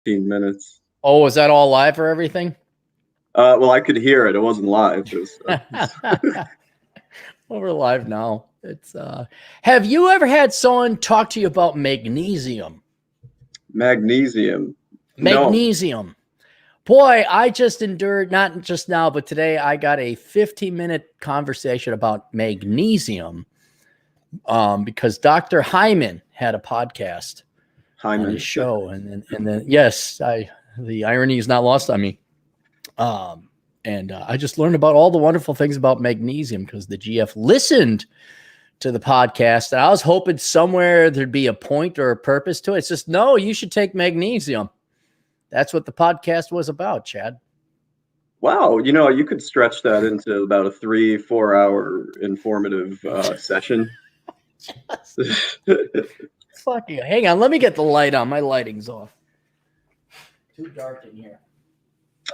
15 minutes. Oh, was that all live or everything? Well, I could hear it. It wasn't live. It was, Well, we're live now. It's have you ever had someone talk to you about magnesium? magnesium. No. Magnesium. Boy, I just endured, not just now, but today I got a 15-minute conversation about magnesium because Dr. Hyman had a podcast on Hyman. his show. And then yes, the irony is not lost on me. And I just learned about all the wonderful things about magnesium because the GF listened to the podcast. And I was hoping somewhere there'd be a point or a purpose to it. It's just, no, you should take magnesium. That's what the podcast was about, Chad. Wow. You could stretch that into about a 3-4 hour informative session. Fuck you. Hang on. Let me get the light on. My lighting's off. Too dark in here.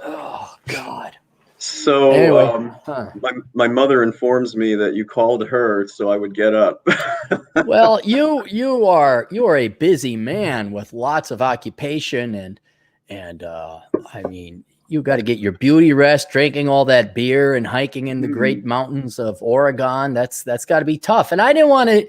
Oh, God. So anyway, my mother informs me that you called her, so I would get up. Well, you are a busy man with lots of occupation and I mean, you got to get your beauty rest, drinking all that beer and hiking in the great mountains of Oregon. That's got to be tough. And I didn't want to.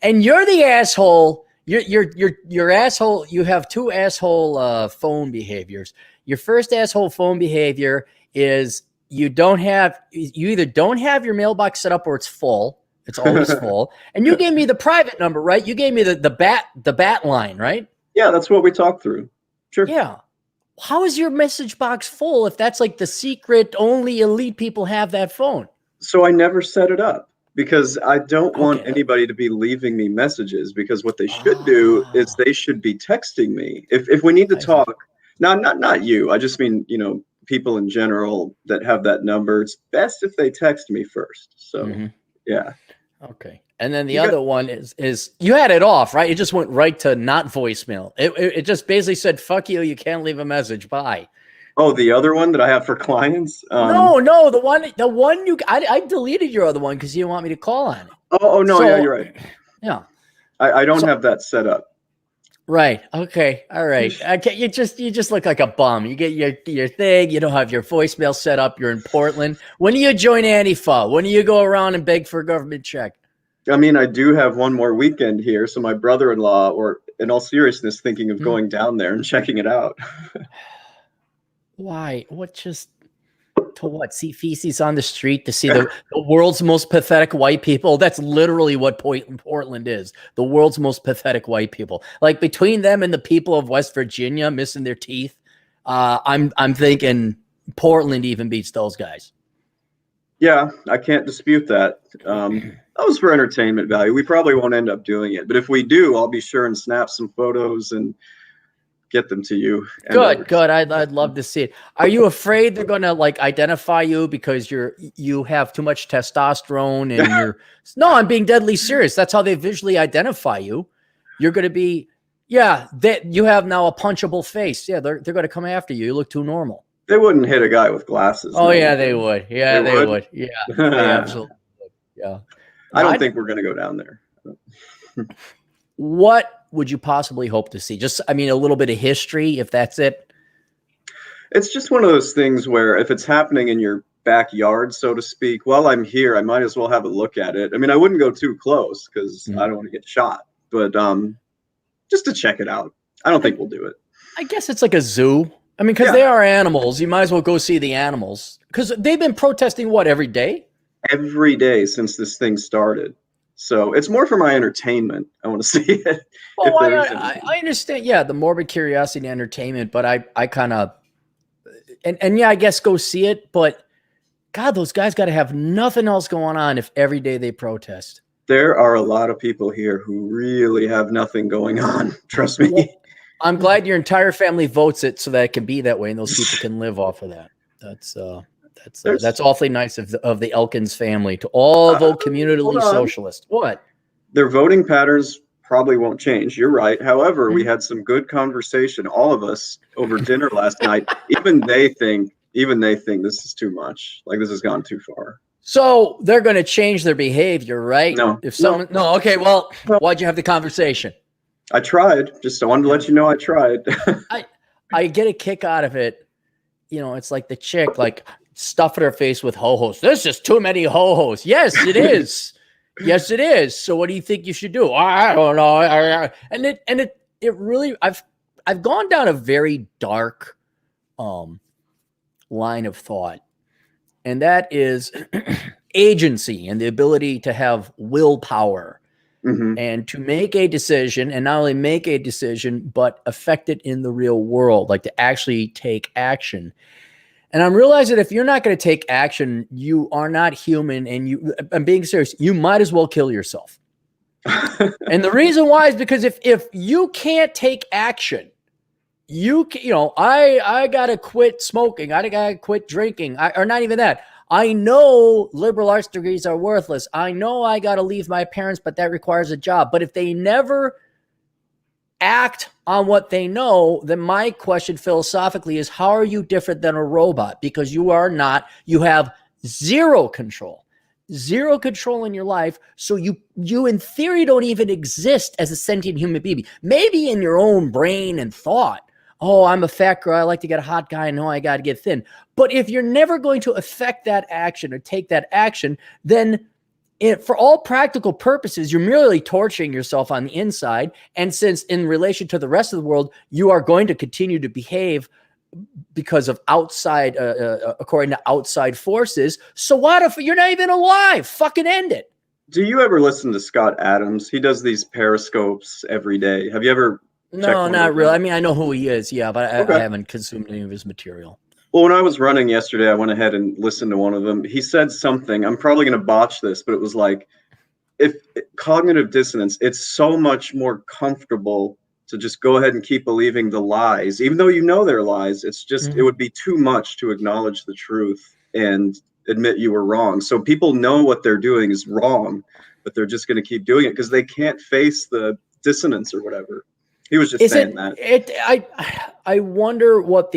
And you're the asshole. You're asshole. You have two asshole phone behaviors. Your first asshole phone behavior is you either don't have your mailbox set up or it's full. It's always full. And you gave me the private number, right? You gave me the bat line, right? Yeah, that's what we talked through. Sure. Yeah. How is your message box full if that's like the secret, only elite people have that phone? So I never set it up because I don't want anybody to be leaving me messages, because what they should do is they should be texting me. If we need to talk, now not you. I just mean, people in general that have that number. It's best if they text me first. So yeah. Okay. And then the other one is you had it off, right? It just went right to not voicemail. It just basically said, fuck you, you can't leave a message. Bye. Oh, the other one that I have for clients? No, the one I deleted your other one because you didn't want me to call on it. Oh no, yeah, you're right. Yeah. I don't have that set up. Right. Okay. All right. Okay. You just look like a bum. You get your thing. You don't have your voicemail set up. You're in Portland. When do you join Antifa? When do you go around and beg for a government check? I mean, I do have one more weekend here. So my brother-in-law, or in all seriousness, thinking of going down there and checking it out. Why? To what? See feces on the street? To see the world's most pathetic white people? That's literally what Portland is. The world's most pathetic white people. Like between them and the people of West Virginia missing their teeth, I'm thinking Portland even beats those guys. Yeah, I can't dispute that. That was for entertainment value. We probably won't end up doing it, but if we do, I'll be sure and snap some photos and get them to you. Good. I'd love to see it. Are you afraid they're going to like identify you because you have too much testosterone and you're? No, I'm being deadly serious. That's how they visually identify you. You're going to be, that you have now a punchable face. Yeah, they're going to come after you. You look too normal. They wouldn't hit a guy with glasses. Oh, no. Yeah, they would. Yeah, they would. Yeah, they absolutely would. Yeah. I don't think we're going to go down there. What would you possibly hope to see? Just, a little bit of history, if that's it. It's just one of those things where if it's happening in your backyard, so to speak, while I'm here, I might as well have a look at it. I wouldn't go too close because I don't want to get shot, but just to check it out. I don't think we'll do it. I guess it's like a zoo. Because they are animals. You might as well go see the animals. Because they've been protesting, every day? Every day since this thing started. So it's more for my entertainment. I want to see it. Well, I understand. Yeah, the morbid curiosity and entertainment. But I kind of, and I guess go see it. But God, those guys got to have nothing else going on if every day they protest. There are a lot of people here who really have nothing going on. Trust me. Well, I'm glad your entire family votes it so that it can be that way and those people can live off of that. That's awfully nice of the Elkins family to all vote communally socialist. What? Their voting patterns probably won't change. You're right. However, we had some good conversation, all of us, over dinner last night. Even they think this is too much. Like this has gone too far. So they're going to change their behavior, right? No. No. Okay. Well, why'd you have the conversation? I tried. I wanted to let you know I tried. I get a kick out of it. It's like the chick, like stuffing her face with ho-hos. There's just too many ho-hos. Yes, it is. Yes, it is. So what do you think you should do? I don't know. And it really, I've gone down a very dark line of thought, and that is agency and the ability to have willpower. Mm-hmm. And to make a decision, and not only make a decision, but affect it in the real world, like to actually take action. And I'm realizing if you're not going to take action, you are not human. And I'm being serious, you might as well kill yourself. And the reason why is because if you can't take action, I got to quit smoking. I got to quit drinking, or not even that. I know liberal arts degrees are worthless. I know I got to leave my parents, but that requires a job. But if they never act on what they know, then my question philosophically is, how are you different than a robot? Because you have zero control in your life. So you in theory don't even exist as a sentient human being. Maybe in your own brain and thought, oh, I'm a fat girl, I like to get a hot guy, I know I got to get thin. But if you're never going to affect that action or take that action, then for all practical purposes, you're merely torturing yourself on the inside. And since in relation to the rest of the world, you are going to continue to behave because of outside, according to outside forces. So what if you're not even alive? Fucking end it. Do you ever listen to Scott Adams? He does these periscopes every day. Have you ever? No, not really. I mean, I know who he is, yeah, but Okay. I haven't consumed any of his material. Well, when I was running yesterday, I went ahead and listened to one of them. He said something, I'm probably going to botch this, but it was like, if cognitive dissonance, it's so much more comfortable to just go ahead and keep believing the lies, even though you know they're lies. It's just, it would be too much to acknowledge the truth and admit you were wrong. So people know what they're doing is wrong, but they're just going to keep doing it because they can't face the dissonance or whatever. He was just saying that. I wonder what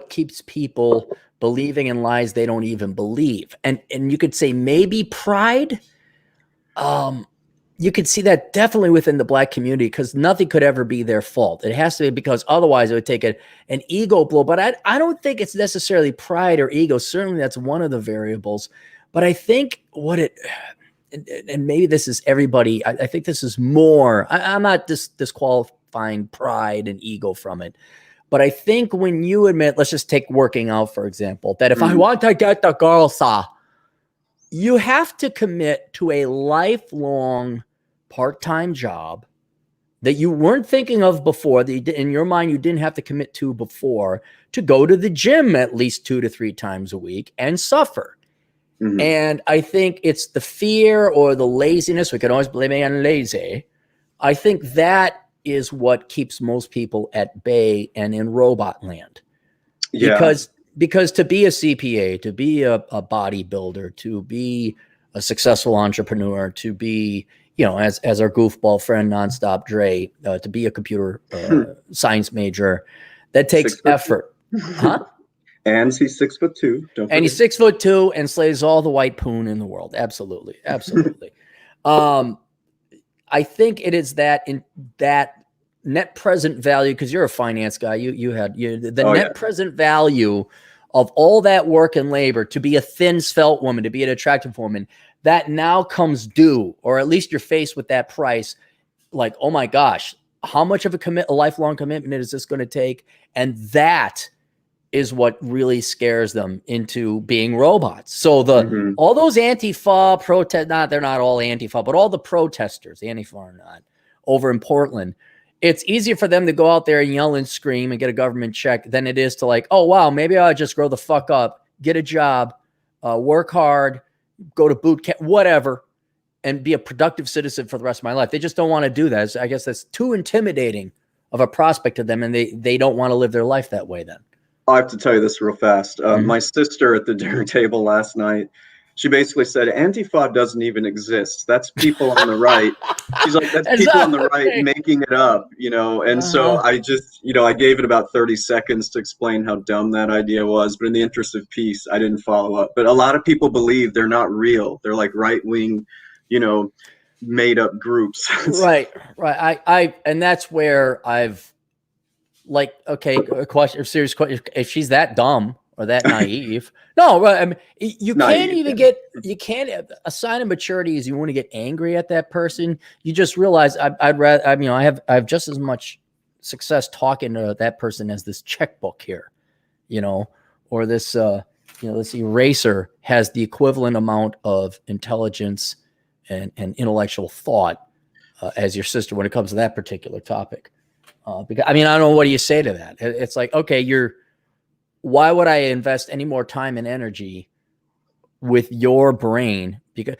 keeps people believing in lies they don't even believe. And you could say maybe pride. You could see that definitely within the Black community, because nothing could ever be their fault. It has to be, because otherwise it would take an ego blow. But I don't think it's necessarily pride or ego. Certainly that's one of the variables. But I think and maybe this is everybody, I think this is more, I'm not disqualifying pride and ego from it, but I think when you admit, let's just take working out, for example, that if I want to get the girls, you have to commit to a lifelong part-time job that you weren't thinking of before, that in your mind you didn't have to commit to before, to go to the gym at least 2 to 3 times a week and suffer. Mm-hmm. And I think it's the fear or the laziness. We can always blame it on lazy. I think that is what keeps most people at bay and in robot land. Yeah. Because to be a CPA, to be a bodybuilder, to be a successful entrepreneur, to be, as our goofball friend Nonstop Dre, to be a computer science major, that takes effort. Huh? And he's 6'2". And he's 6'2" and slays all the white poon in the world. Absolutely. Absolutely. I think it is that net present value, because you're a finance guy, net present value of all that work and labor to be a thin, svelte woman, to be an attractive woman, that now comes due, or at least you're faced with that price. Like, oh my gosh, how much of a lifelong commitment is this going to take? And that is what really scares them into being robots. So all those Antifa protest, they're not all Antifa, but all the protesters, Antifa or not, over in Portland, it's easier for them to go out there and yell and scream and get a government check than it is to like, oh, wow, maybe I'll just grow the fuck up, get a job, work hard, go to boot camp, whatever, and be a productive citizen for the rest of my life. They just don't want to do that. I guess that's too intimidating of a prospect to them, and they don't want to live their life that way then. I have to tell you this real fast. My sister at the dinner table last night, she basically said, Antifa doesn't even exist. That's people on the right. She's like, that's people on the right making it up, And so I just, I gave it about 30 seconds to explain how dumb that idea was. But in the interest of peace, I didn't follow up. But a lot of people believe they're not real. They're like right-wing, made up groups. Right. And that's where I've like, okay, a question, a serious question. If she's that dumb or that naive, no, I mean, you can't Naive, even yeah. you can't. A sign of maturity is you want to get angry at that person. You just realize I'd rather, I have just as much success talking to that person as this checkbook here, or this, this eraser has the equivalent amount of intelligence and intellectual thought as your sister when it comes to that particular topic. Because I don't know, what do you say to that? It's like, okay, why would I invest any more time and energy with your brain? Because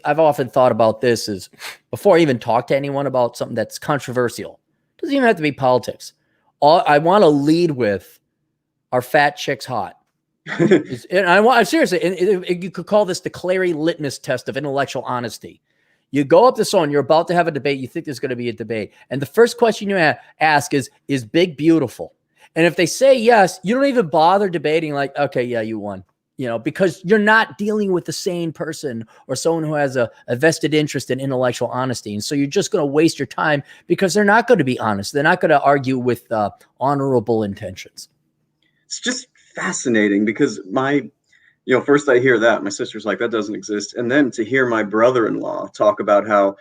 I've often thought about this is before I even talk to anyone about something that's controversial, it doesn't even have to be politics. I want to lead with, are fat chicks hot? And I want, seriously, and you could call this the Clary litmus test of intellectual honesty. You go up to someone, you're about to have a debate, you think there's going to be a debate, and the first question you ask is Big beautiful? And if they say yes, you don't even bother debating, like, okay, yeah, you won. Because you're not dealing with the sane person or someone who has a vested interest in intellectual honesty. And so you're just going to waste your time because they're not going to be honest. They're not going to argue with honorable intentions. It's just fascinating because first I hear that, my sister's like, that doesn't exist. And then to hear my brother-in-law talk about how,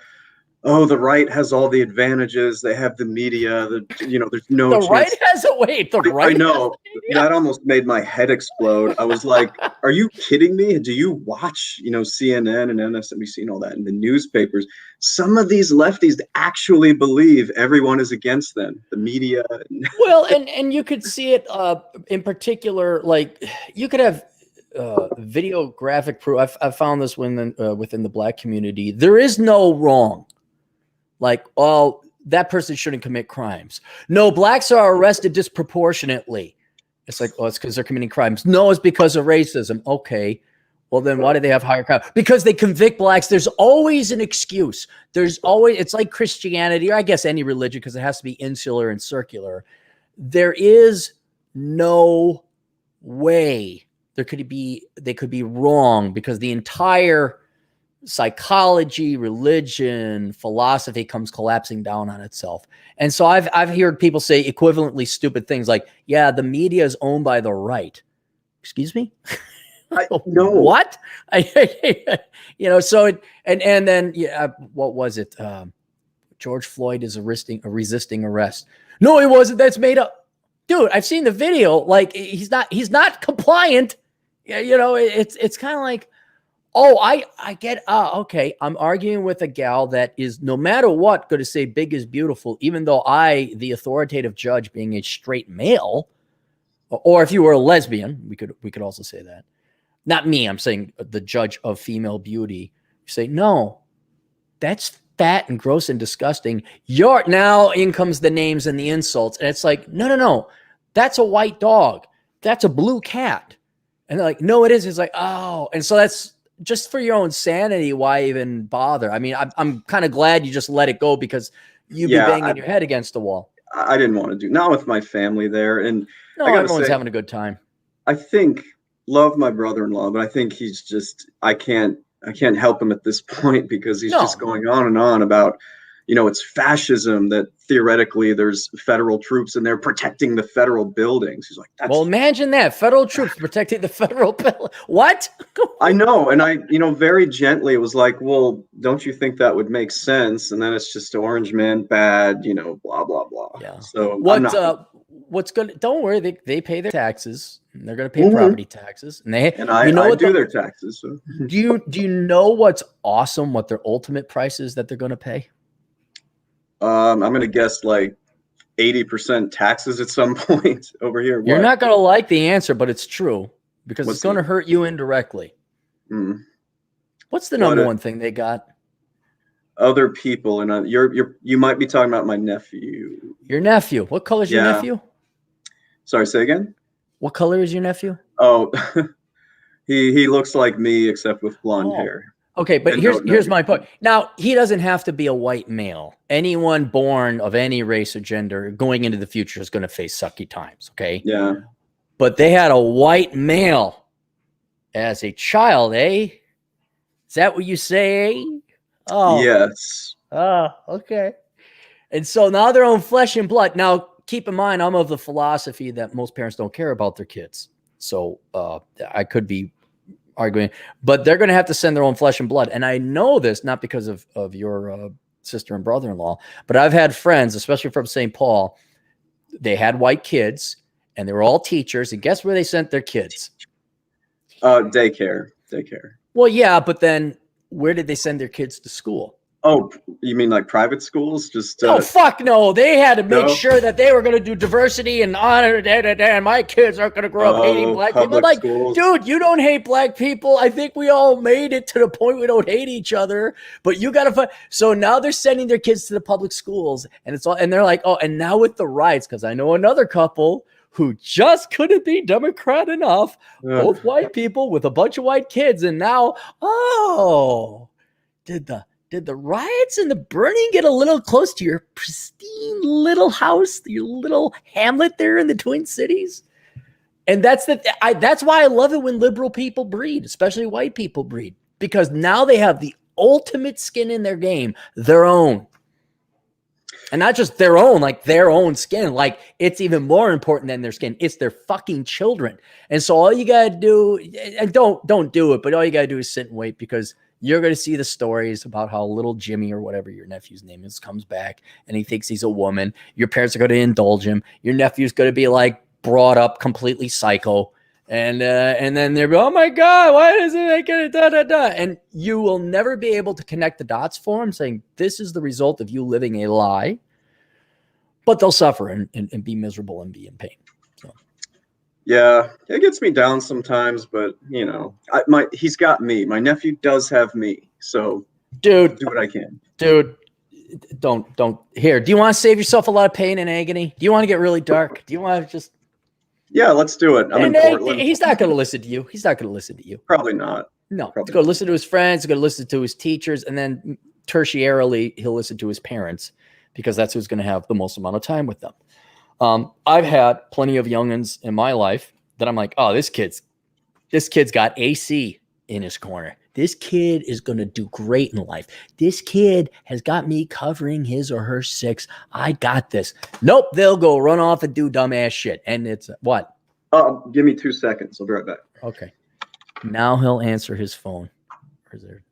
oh, the right has all the advantages. They have the media. There's no the chance. Right has a wait. The right. I know that almost made my head explode. I was like, "Are you kidding me? Do you watch, CNN and MSNBC and all that in the newspapers? Some of these lefties actually believe everyone is against them. The media." Well, and you could see it in particular. Like you could have videographic proof. I found this within the Black community. There is no wrong. Like, oh, that person shouldn't commit crimes. No, blacks are arrested disproportionately. It's like, oh, it's because they're committing crimes. No, it's because of racism. Okay. Well, then why do they have higher crime? Because they convict blacks. There's always an excuse. It's like Christianity, or I guess any religion, because it has to be insular and circular. There is no way they could be wrong, because the entire psychology, religion, philosophy comes collapsing down on itself. And so I've heard people say equivalently stupid things like, yeah, the media is owned by the right. Excuse me? No. What? So and then, yeah, what was it? George Floyd is resisting arrest. No, he wasn't. That's made up. Dude, I've seen the video. Like, he's not compliant. It's kind of like, oh, I get, okay, I'm arguing with a gal that is, no matter what, going to say big is beautiful, even though I, the authoritative judge, being a straight male, or if you were a lesbian, we could also say that. Not me, I'm saying the judge of female beauty. You say, no, that's fat and gross and disgusting. Now in comes the names and the insults. And it's like, no, that's a white dog. That's a blue cat. And they're like, no, it is. It's like, oh. And so that's just for your own sanity. Why even bother? I mean, I'm kind of glad you just let it go, because you'd be banging your head against the wall. I didn't want to not with my family there. And no, everyone's having a good time. I think, love my brother-in-law, but I think he's just, I can't help him at this point, because he's just going on and on about, it's fascism, that theoretically there's federal troops and they're protecting the federal buildings. He's like, well, imagine that, federal troops protecting the federal building. What? I know. And I, very gently was like, well, don't you think that would make sense? And then it's just orange man bad, blah, blah, blah. Yeah. So what's going to, don't worry, they pay their taxes, and they're going to pay property taxes, and I do their taxes. So. Do you know what's awesome? What their ultimate price is that they're going to pay? I'm going to guess like 80% taxes at some point over here. You're not going to like the answer, but it's true, because it's going to hurt you indirectly. What's the number one thing they got? Other people, and you might be talking about my nephew. Your nephew. What color is your nephew? Sorry, say again. What color is your nephew? Oh, he looks like me except with blonde hair. Okay, but here's my point. Now, he doesn't have to be a white male. Anyone born of any race or gender going into the future is going to face sucky times, okay? Yeah. But they had a white male as a child, eh? Is that what you say? Oh. Yes. Oh, okay. And so now they're on flesh and blood. Now, keep in mind, I'm of the philosophy that most parents don't care about their kids. So I could be arguing, but they're going to have to send their own flesh and blood. And I know this not because of your sister and brother-in-law, but I've had friends, especially from St. Paul. They had white kids and they were all teachers. And guess where they sent their kids? Daycare. Well, yeah, but then where did they send their kids to school? Oh, you mean like private schools? Just no, fuck no. They had to make no? sure that they were going to do diversity and honor. And my kids aren't going to grow up hating black people. I'm like, schools. Dude, you don't hate black people. I think we all made it to the point we don't hate each other. But you got to find. So now they're sending their kids to the public schools, and it's all. And they're like, oh, and now with the rights, because I know another couple who just couldn't be Democrat enough. Both white people with a bunch of white kids, and now, did the riots and the burning get a little close to your pristine little house, your little hamlet there in the Twin Cities? And that's why I love it when liberal people breed, especially white people breed, because now they have the ultimate skin in their game, their own. And not just their own, like their own skin. Like it's even more important than their skin. It's their fucking children. And so all you got to do, and don't do it, but all you got to do is sit and wait, because you're going to see the stories about how little Jimmy, or whatever your nephew's name is, comes back and he thinks he's a woman. Your parents are going to indulge him. Your nephew's going to be like brought up completely psycho. And then they're, oh my God, why isn't it going to And you will never be able to connect the dots for him, saying this is the result of you living a lie. But they'll suffer and be miserable and be in pain. So. Yeah, it gets me down sometimes, but you know, he's got me. My nephew does have me, so dude, do what I can. Dude, don't. Here, do you want to save yourself a lot of pain and agony? Do you want to get really dark? Do you want to just? Yeah, let's do it. I'm in Portland. He's not going to listen to you. He's not going to listen to you. Probably not. No, he's going to listen to his friends. He's going to listen to his teachers, and then tertiarily, he'll listen to his parents, because that's who's going to have the most amount of time with them. I've had plenty of youngins in my life that I'm like, oh, this kid's got AC in his corner. This kid is going to do great in life. This kid has got me covering his or her 6. I got this. Nope. They'll go run off and do dumbass shit. And it's what? Give me 2 seconds. I'll be right back. Okay. Now he'll answer his phone. Where's there?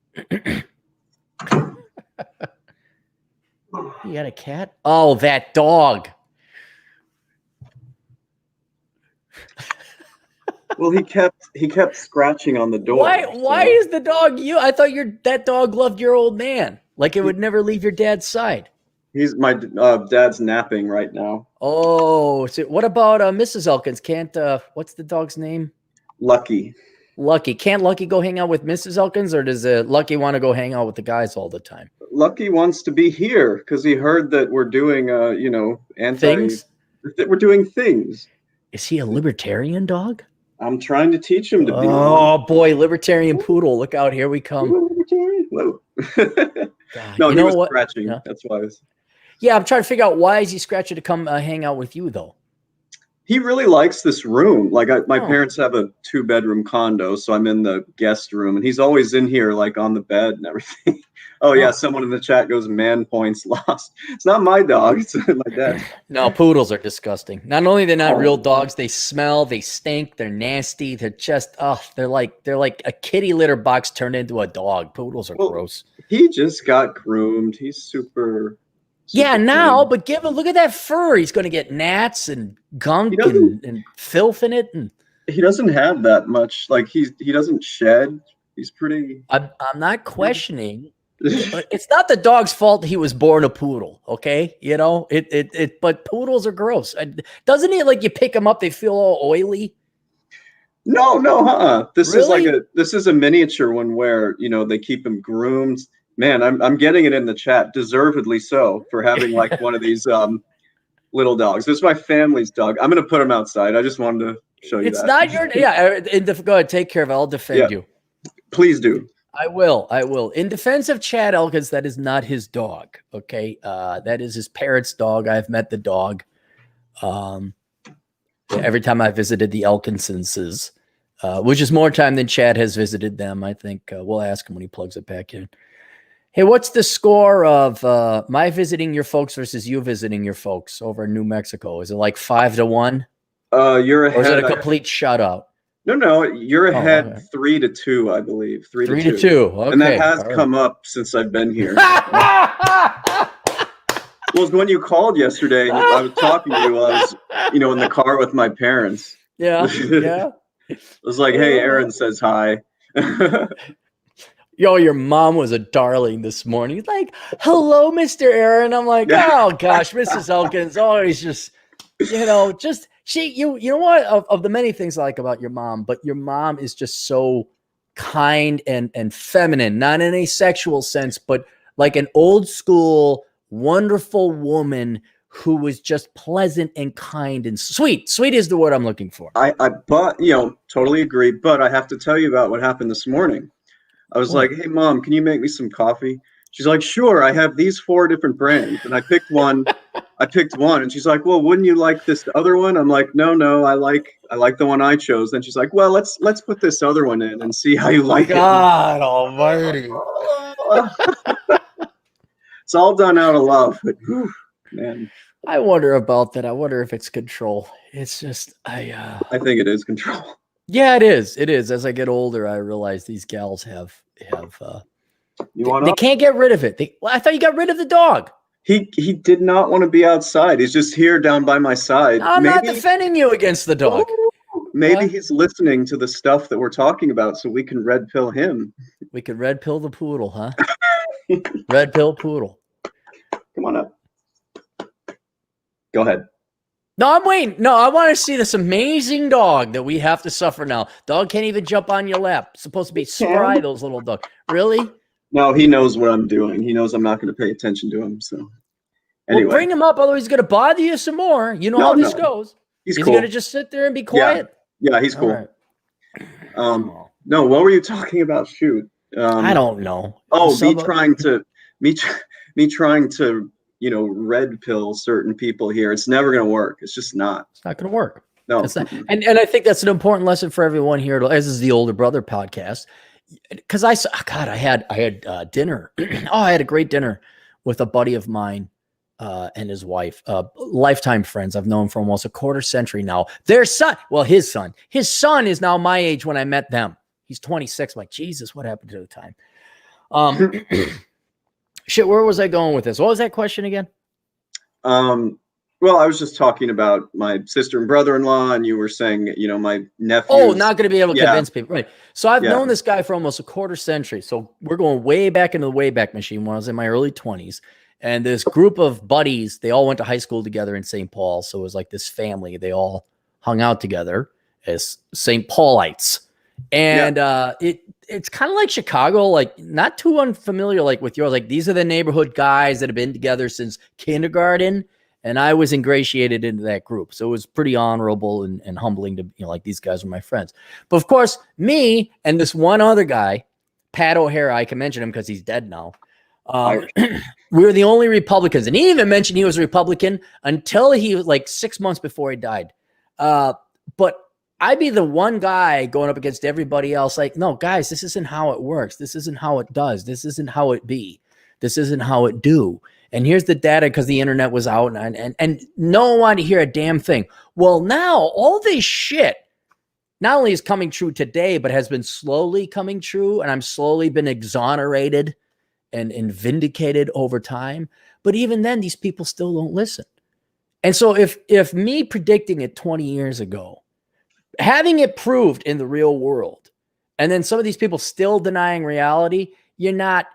You got a cat? Oh, that dog. Well, he kept scratching on the door. Why is the dog you? I thought that dog loved your old man. Like it would never leave your dad's side. He's my dad's napping right now. Oh, so what about Mrs. Elkins? Can't what's the dog's name? Lucky. Can't Lucky go hang out with Mrs. Elkins, or does Lucky want to go hang out with the guys all the time? Lucky wants to be here because he heard that we're doing things. That we're doing things. Is he a libertarian dog? I'm trying to teach him to be. Oh boy, libertarian poodle! Look out, here we come. Whoa. God, no, he was what? scratching. Yeah. That's why I was. Yeah, I'm trying to figure out why is he scratching to come hang out with you though. He really likes this room. Like my parents have a 2-bedroom condo, so I'm in the guest room, and he's always in here, like on the bed and everything. Oh yeah, someone in the chat goes, man points lost. It's not my dog, it's my dad. No, poodles are disgusting. Not only they're not real dogs, they smell, they stink, they're nasty, they're just they're like a kitty litter box turned into a dog. Poodles are gross. He just got groomed. He's super yeah, now, clean. But look at that fur. He's going to get gnats and gunk and filth in it. And he doesn't have that much. Like he doesn't shed. He's pretty. I'm not questioning. But it's not the dog's fault he was born a poodle. Okay, you know it. But poodles are gross. Doesn't it like you pick them up, they feel all oily? No. This really? This is a miniature one where they keep him groomed. Man, I'm getting it in the chat, deservedly so, for having like one of these little dogs. This is my family's dog. I'm going to put him outside. I just wanted to show you it's that. Not your go ahead, take care of it. I'll defend you. Please do. I will. In defense of Chad Elkins, that is not his dog. Okay, that is his parents' dog. I've met the dog. Every time I visited the Elkinses, which is more time than Chad has visited them. I think we'll ask him when he plugs it back in. Hey, what's the score of my visiting your folks versus you visiting your folks over in New Mexico? Is it like 5-1? You're Or is it ahead. a complete shutout? No, you're ahead Okay. 3-2, I believe. 3-2. 3-2. Okay. And that has All right. come up since I've been here. Well, when you called yesterday, and I was talking to you, I was, in the car with my parents. Yeah. I was like, hey, Aaron says hi. Yo, your mom was a darling this morning. Like, hello, Mr. Aaron. I'm like, oh gosh, Mrs. Elkins always just, she, you know what? Of the many things I like about your mom, but your mom is just so kind and feminine, not in a sexual sense, but like an old school, wonderful woman who was just pleasant and kind and sweet. Sweet is the word I'm looking for. But, totally agree. But I have to tell you about what happened this morning. I was like, hey, Mom, can you make me some coffee? She's like, sure, I have these 4 different brands. And I picked one. And she's like, well, wouldn't you like this other one? I'm like, no, I like the one I chose. Then she's like, well, let's put this other one in and see how you like God almighty. It's all done out of love, but whew, man. I wonder about that. I wonder if it's control. It's just I think it is control. Yeah, it is. It is. As I get older, I realize these gals have they can't get rid of it. I thought you got rid of the dog. He did not want to be outside. He's just here down by my side. I'm not defending you against the dog. Maybe he's listening to the stuff that we're talking about so we can red pill him. We could red pill the poodle, huh? Red pill poodle. Come on up. Go ahead. No, I'm waiting. No, I want to see this amazing dog that we have to suffer now. Dog can't even jump on your lap. It's supposed to be spry, those little dogs. Really? No, he knows what I'm doing. He knows I'm not going to pay attention to him. So, anyway. Well, bring him up, otherwise he's going to bother you some more. You know how this goes. He's cool. going to just sit there and be quiet. Yeah, he's cool. Right. No, what were you talking about? Shoot. I don't know. Me trying to red pill certain people here. It's never going to work. It's just not. It's not going to work. No. And I think that's an important lesson for everyone here. As is the Older Brother podcast. Because I had dinner. I had a great dinner with a buddy of mine and his wife, lifetime friends. I've known for almost a quarter century now. His son is now my age when I met them. He's 26. I'm like, Jesus, what happened to the time? Shit, where was I going with this? What was that question again? Well, I was just talking about my sister and brother-in-law, and you were saying, my nephew. Oh, not going to be able to convince people. Right. So I've known this guy for almost a quarter century. So we're going way back into the Wayback Machine when I was in my early 20s. And this group of buddies, they all went to high school together in St. Paul. So it was like this family. They all hung out together as St. Paulites. And it's kind of like Chicago, like not too unfamiliar like with yours. Like these are the neighborhood guys that have been together since kindergarten. And I was ingratiated into that group. So it was pretty honorable and humbling to, like these guys were my friends. But of course, me and this one other guy, Pat O'Hara, I can mention him because he's dead now. We were the only Republicans. And he even mentioned he was a Republican until he was like 6 months before he died. But I'd be the one guy going up against everybody else. Like, no, guys, this isn't how it works. This isn't how it does. This isn't how it be. This isn't how it do. And here's the data because the internet was out and no one wanted to hear a damn thing. Well, now all this shit not only is coming true today, but has been slowly coming true. And I'm slowly been exonerated and vindicated over time. But even then, these people still don't listen. And so if me predicting it 20 years ago, having it proved in the real world, and then some of these people still denying reality, you're not,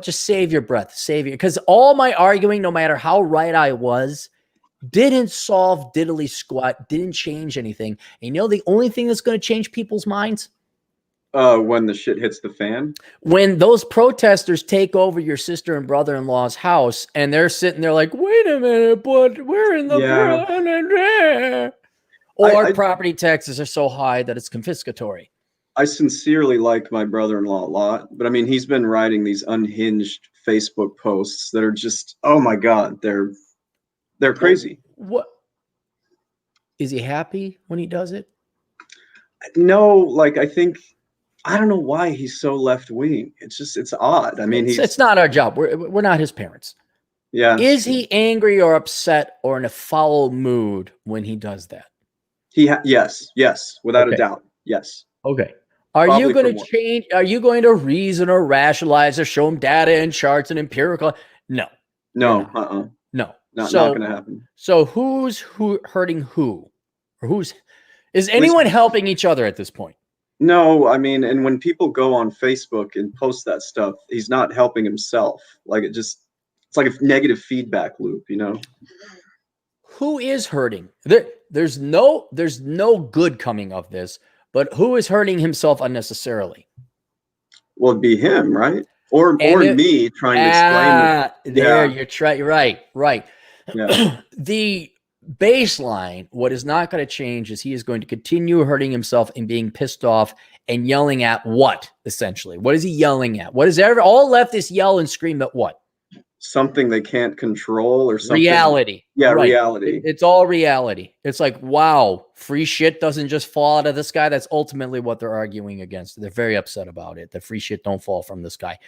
just save your breath, because all my arguing, no matter how right I was, didn't solve diddly squat, didn't change anything. And the only thing that's going to change people's minds? When the shit hits the fan? When those protesters take over your sister and brother-in-law's house and they're sitting there like, wait a minute, but we're in the Or property taxes are so high that it's confiscatory. I sincerely like my brother-in-law a lot, but I mean, he's been writing these unhinged Facebook posts that are just, oh my God, they're crazy. What? Is he happy when he does it? No, like I think I don't know why he's so left wing. It's odd. I mean, It's not our job. We're not his parents. yeah. Is he angry or upset or in a foul mood when he does that? Yes, without a Okay. doubt. Yes. Okay. Are you Probably going for to more. change? Are you going to reason or rationalize or show him data and charts and empirical? No, you're No, not. No. not gonna happen. So who's hurting who? Or is At least anyone helping each other at this point? no, I mean, and when people go on Facebook and post that stuff, he's not helping himself. Like it's like a negative feedback loop, you know? Who is hurting? There's no good coming of this, but who is hurting himself unnecessarily? Well, it'd be him, right? And Or me trying to explain that. there Yeah, you're right. yeah. The baseline, what is not going to change is he is going to continue hurting himself and being pissed off and yelling at what, essentially? What is he yelling at? What is all leftists yell and scream at what? Something they can't control or something. Reality. Yeah, Right. reality. It's all reality. It's like, wow, free shit doesn't just fall out of the sky. That's ultimately what they're arguing against. They're very upset about it. The free shit don't fall from the sky.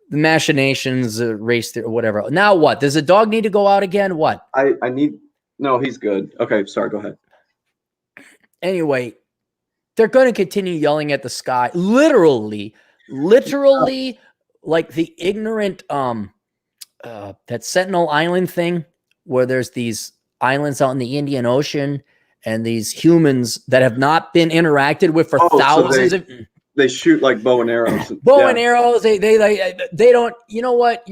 The machinations, race, whatever. Now what? Does the dog need to go out again? What? I need no, he's good. Okay, sorry, go ahead. Anyway, they're going to continue yelling at the sky. Literally, like the ignorant that Sentinel Island thing where there's these islands out in the Indian Ocean and these humans that have not been interacted with for thousands of they shoot like bow and arrows. and arrows. They don't. You know what?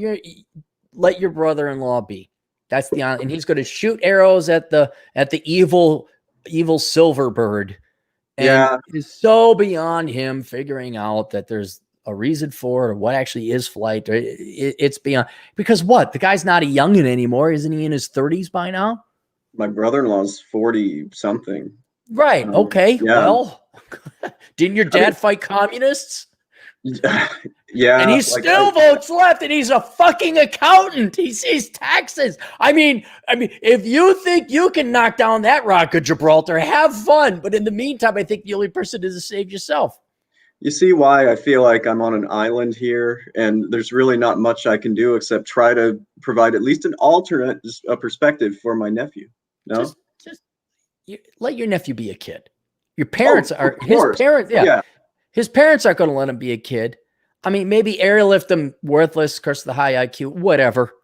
Let your brother-in-law be. That's the and he's going to shoot arrows at the evil silver bird. And it's so beyond him figuring out that there's a reason for it or what actually is flight. It's beyond, because what? The guy's not a youngin' anymore. Isn't he in his 30s by now? My brother-in-law's 40 something. Right. Okay. Yeah. Well, didn't your dad fight communists? Yeah. And he still votes left, and he's a fucking accountant. He sees taxes. I mean, if you think you can knock down that rock of Gibraltar, have fun. But in the meantime, I think the only person is to save yourself. You see why I feel like I'm on an island here, and there's really not much I can do except try to provide at least an alternate perspective for my nephew. No, just let your nephew be a kid. Your parents are his parents. Yeah. His parents aren't going to let him be a kid. I mean, maybe airlift him worthless, curse the high IQ, whatever.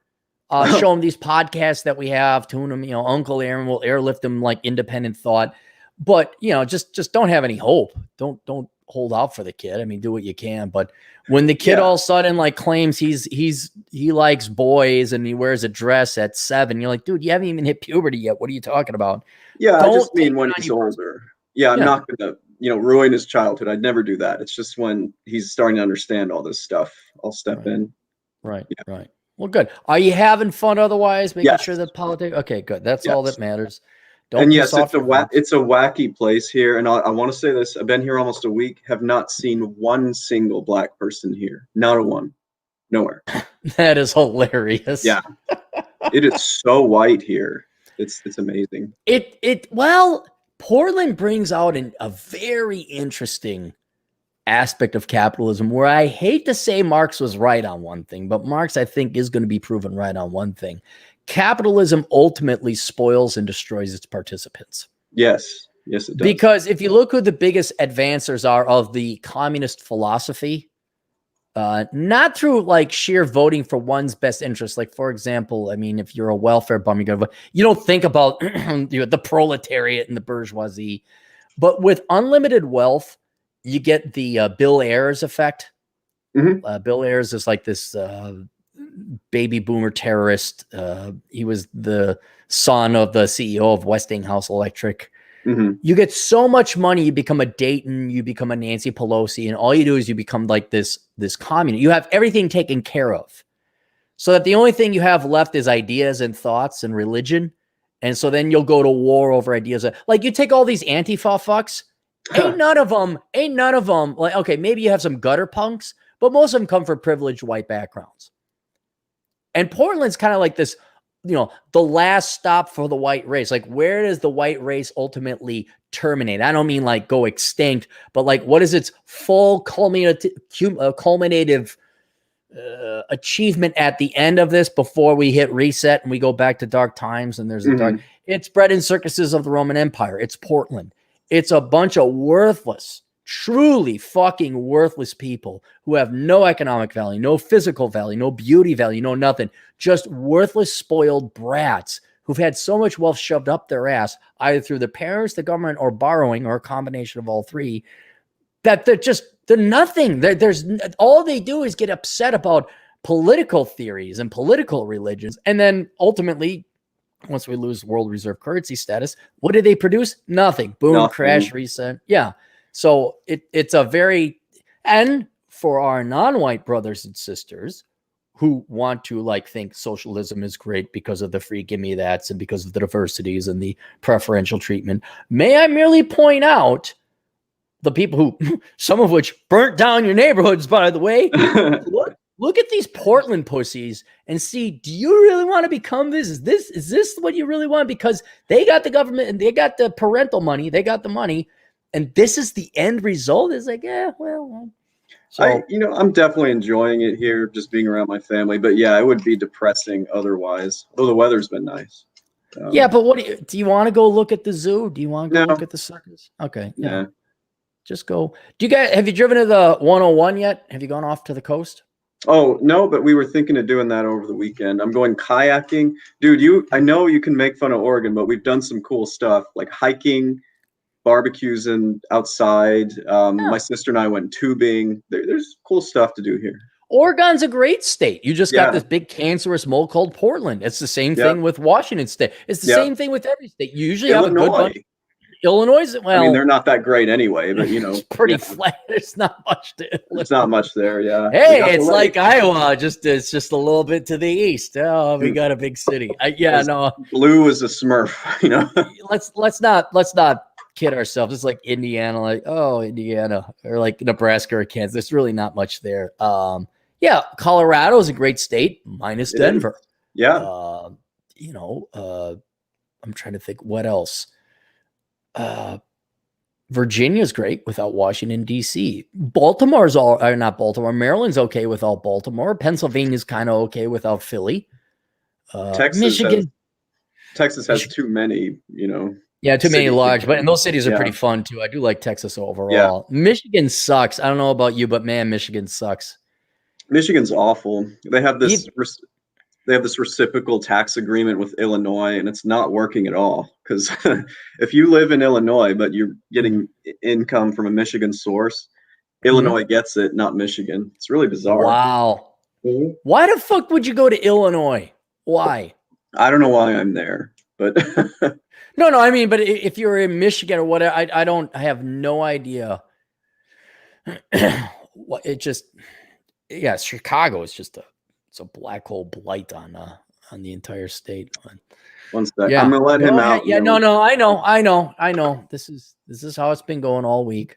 Show him these podcasts that we have, tune him, Uncle Aaron will airlift him like independent thought. But, just don't have any hope. Don't hold out for the kid. I mean, do what you can. But when the kid all of a sudden like claims he likes boys and he wears a dress at 7, you're like, dude, you haven't even hit puberty yet. What are you talking about? Yeah, I just mean when he's older. Yeah, I'm not going to, ruin his childhood. I'd never do that. It's just when he's starting to understand all this stuff, I'll step in. Right. Well, good. Are you having fun otherwise? Making sure that politics. Okay, good. That's all that matters. Don't and yes, it's a wacky place here. And I want to say this. I've been here almost a week, have not seen one single black person here. Not a one. Nowhere. That is hilarious. Yeah. It is so white here. It's amazing. Well, Portland brings out a very interesting aspect of capitalism where I hate to say Marx was right on one thing, but Marx, I think, is going to be proven right on one thing. Capitalism ultimately spoils and destroys its participants. Yes, it does. Because if you look who the biggest advancers are of the communist philosophy, not through like sheer voting for one's best interest. Like, for example, I mean, if you're a welfare bum, you don't think about the proletariat and the bourgeoisie. But with unlimited wealth, you get the Bill Ayers effect. Mm-hmm. Bill Ayers is like this baby boomer terrorist. He was the son of the CEO of Westinghouse Electric. Mm-hmm. You get so much money, you become a Dayton, you become a Nancy Pelosi, and all you do is you become like this communist. You have everything taken care of. So that the only thing you have left is ideas and thoughts and religion. And so then you'll go to war over ideas. Like you take all these Antifa fucks, ain't none of them like, okay, maybe you have some gutter punks, but most of them come from privileged white backgrounds. And Portland's kind of like this the last stop for the white race. Like, where does the white race ultimately terminate? I don't mean like go extinct, but like, what is its full culminative achievement at the end of this before we hit reset and we go back to dark times and there's a dark. It's bread and circuses of the Roman Empire. It's Portland. It's a bunch of worthless, truly fucking worthless people who have no economic value, no physical value, no beauty value, no nothing. Just worthless, spoiled brats who've had so much wealth shoved up their ass, either through the parents, the government, or borrowing, or a combination of all three, that they're nothing. There's all they do is get upset about political theories and political religions. And then ultimately, once we lose world reserve currency status, what do they produce? Nothing. Boom, nothing. Crash, reset. Yeah. So it's a very, and for our non-white brothers and sisters who want to like think socialism is great because of the free gimme that's and because of the diversities and the preferential treatment, may I merely point out the people who, some of which burnt down your neighborhoods, by the way. Look at these Portland pussies and see, do you really want to become this? Is this what you really want? Because they got the government and they got the parental money, they got the money, and this is the end result. It's like, yeah, well. So I'm definitely enjoying it here, just being around my family. But yeah, it would be depressing otherwise. Though the weather's been nice. Yeah, but what do you want to go look at the zoo? Do you want to go look at the circus? Okay, yeah. Just go. Have you driven to the 101 yet? Have you gone off to the coast? Oh, no, but we were thinking of doing that over the weekend. I'm going kayaking. Dude, I know you can make fun of Oregon, but we've done some cool stuff like hiking, barbecues outside. My sister and I went tubing. There's cool stuff to do here. Oregon's a great state. You just got this big cancerous mole called Portland. It's the same thing with Washington State. It's the same thing with every state. You usually have a good bunch. Illinois, well, I mean, they're not that great anyway, but it's pretty flat. There's not much to Illinois. It's not much there, yeah. Hey, it's like Iowa, it's just a little bit to the east. Oh, we got a big city. Blue is a Smurf, Let's not kid ourselves. It's like Indiana, Indiana, or like Nebraska or Kansas. There's really not much there. Colorado is a great state, minus Denver. Yeah. I'm trying to think what else. Virginia's great without Washington, D.C. Maryland's okay without Baltimore. Pennsylvania's kind of okay without Philly. Michigan. Texas has too many, Yeah, too many large, and those cities are pretty fun too. I do like Texas overall. Yeah. Michigan sucks. I don't know about you, but man, Michigan sucks. Michigan's awful. They have this reciprocal tax agreement with Illinois, and it's not working at all. Because if you live in Illinois, but you're getting income from a Michigan source, Illinois gets it, not Michigan. It's really bizarre. Wow. Mm-hmm. Why the fuck would you go to Illinois? Why? I don't know why I'm there, but no. I mean, but if you're in Michigan or whatever, I have no idea. Chicago is just it's a black hole blight on the entire state. One sec. Yeah. I'm gonna let him out. Yeah, no. I know. This is how it's been going all week.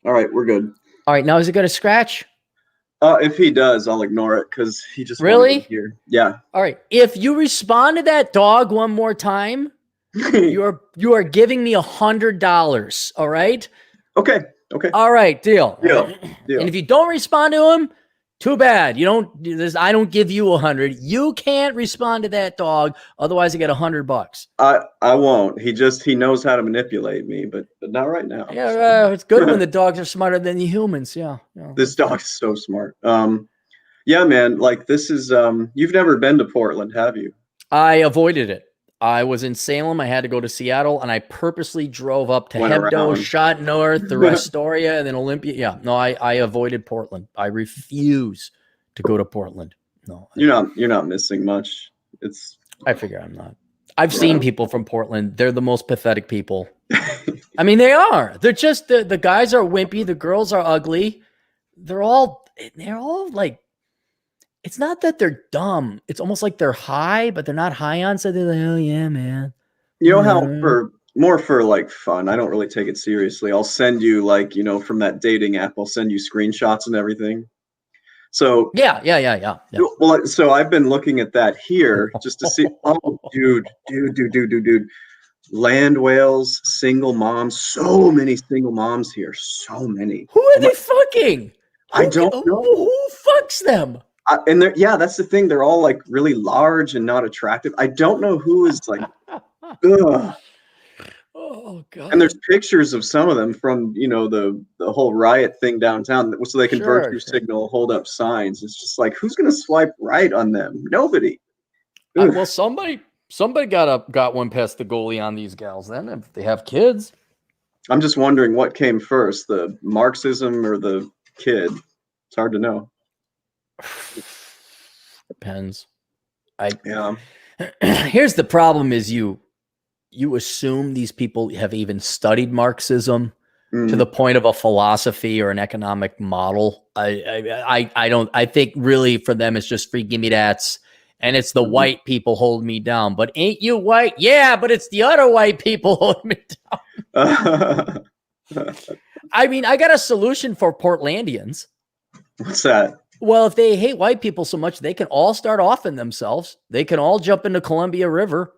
All right, we're good. All right, now is it going to scratch? If he does, I'll ignore it because he just really here. Yeah. All right. If you respond to that dog one more time, you are giving me $100. All right. Okay. All right. Deal. Deal. And if you don't respond to him, too bad. You don't do this. I don't give you 100. You can't respond to that dog. Otherwise I get $100. I won't. He knows how to manipulate me, but not right now. Yeah. It's good when the dogs are smarter than the humans. Yeah. This dog is so smart. Yeah, man. Like this is, you've never been to Portland, have you? I avoided it. I was in Salem. I had to go to Seattle, and I purposely drove up to Hebdo, shot north, the Astoria, and then Olympia. Yeah, no, I avoided Portland. I refuse to go to Portland. No, you're not missing much. I figure I'm not. I've seen people from Portland. They're the most pathetic people. I mean, they are. They're just the guys are wimpy. The girls are ugly. They're all like. It's not that they're dumb. It's almost like they're high, but they're not high on. So they're like, oh yeah, man. You know how more for like fun. I don't really take it seriously. I'll send you like, from that dating app, I'll send you screenshots and everything. So Yeah. well, so I've been looking at that here just to see. Oh, dude. Land whales, single moms, so many single moms here, so many. Who are they fucking? I don't know. Who fucks them? And that's the thing. They're all like really large and not attractive. I don't know who is like, ugh. Oh God. And there's pictures of some of them from, the whole riot thing downtown, so they can virtue signal, hold up signs. It's just like, who's going to swipe right on them? Nobody. Well, somebody got one past the goalie on these gals. Then if they have kids, I'm just wondering what came first, the Marxism or the kid. It's hard to know. Depends. Yeah. Here's the problem: is you assume these people have even studied Marxism to the point of a philosophy or an economic model. I don't. I think really for them it's just free gimme that's, and it's the white people hold me down. But ain't you white? Yeah, but it's the other white people hold me down. I mean, I got a solution for Portlandians. What's that? Well, if they hate white people so much, they can all start offing themselves. They can all jump into Columbia River.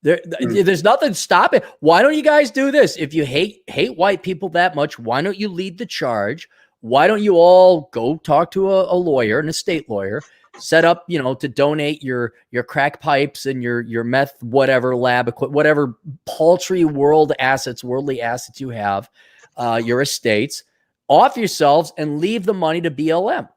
There's nothing stopping. Why don't you guys do this? If you hate white people that much, why don't you lead the charge? Why don't you all go talk to a lawyer, an estate lawyer, set up, to donate your crack pipes and your meth, whatever lab equipment, whatever paltry worldly assets you have, your estates, off yourselves and leave the money to BLM.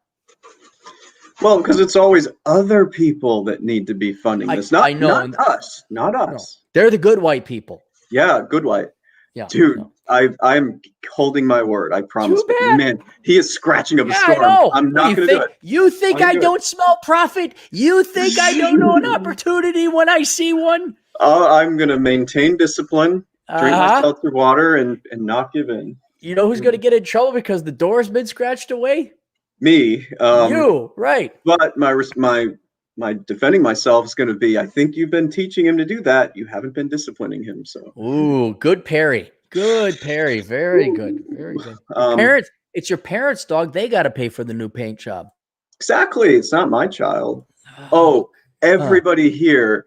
Well, because it's always other people that need to be funding this. Not us. Not us. No. They're the good white people. Yeah, good white. Yeah, dude, no. I'm holding my word. I promise. But man, he is scratching up a storm. I know. I'm not going to do it. You think I don't smell profit? You think I don't know an opportunity when I see one? I'm going to maintain discipline, drink my seltzer water, and not give in. You know who's going to get in trouble because the door's been scratched away? Me. You, right. But my defending myself is going to be, I think you've been teaching him to do that. You haven't been disciplining him. So. Ooh, good parry. Good parry. Very good. Very good. Parents, it's your parents' dog. They got to pay for the new paint job. Exactly. It's not my child. Oh, everybody here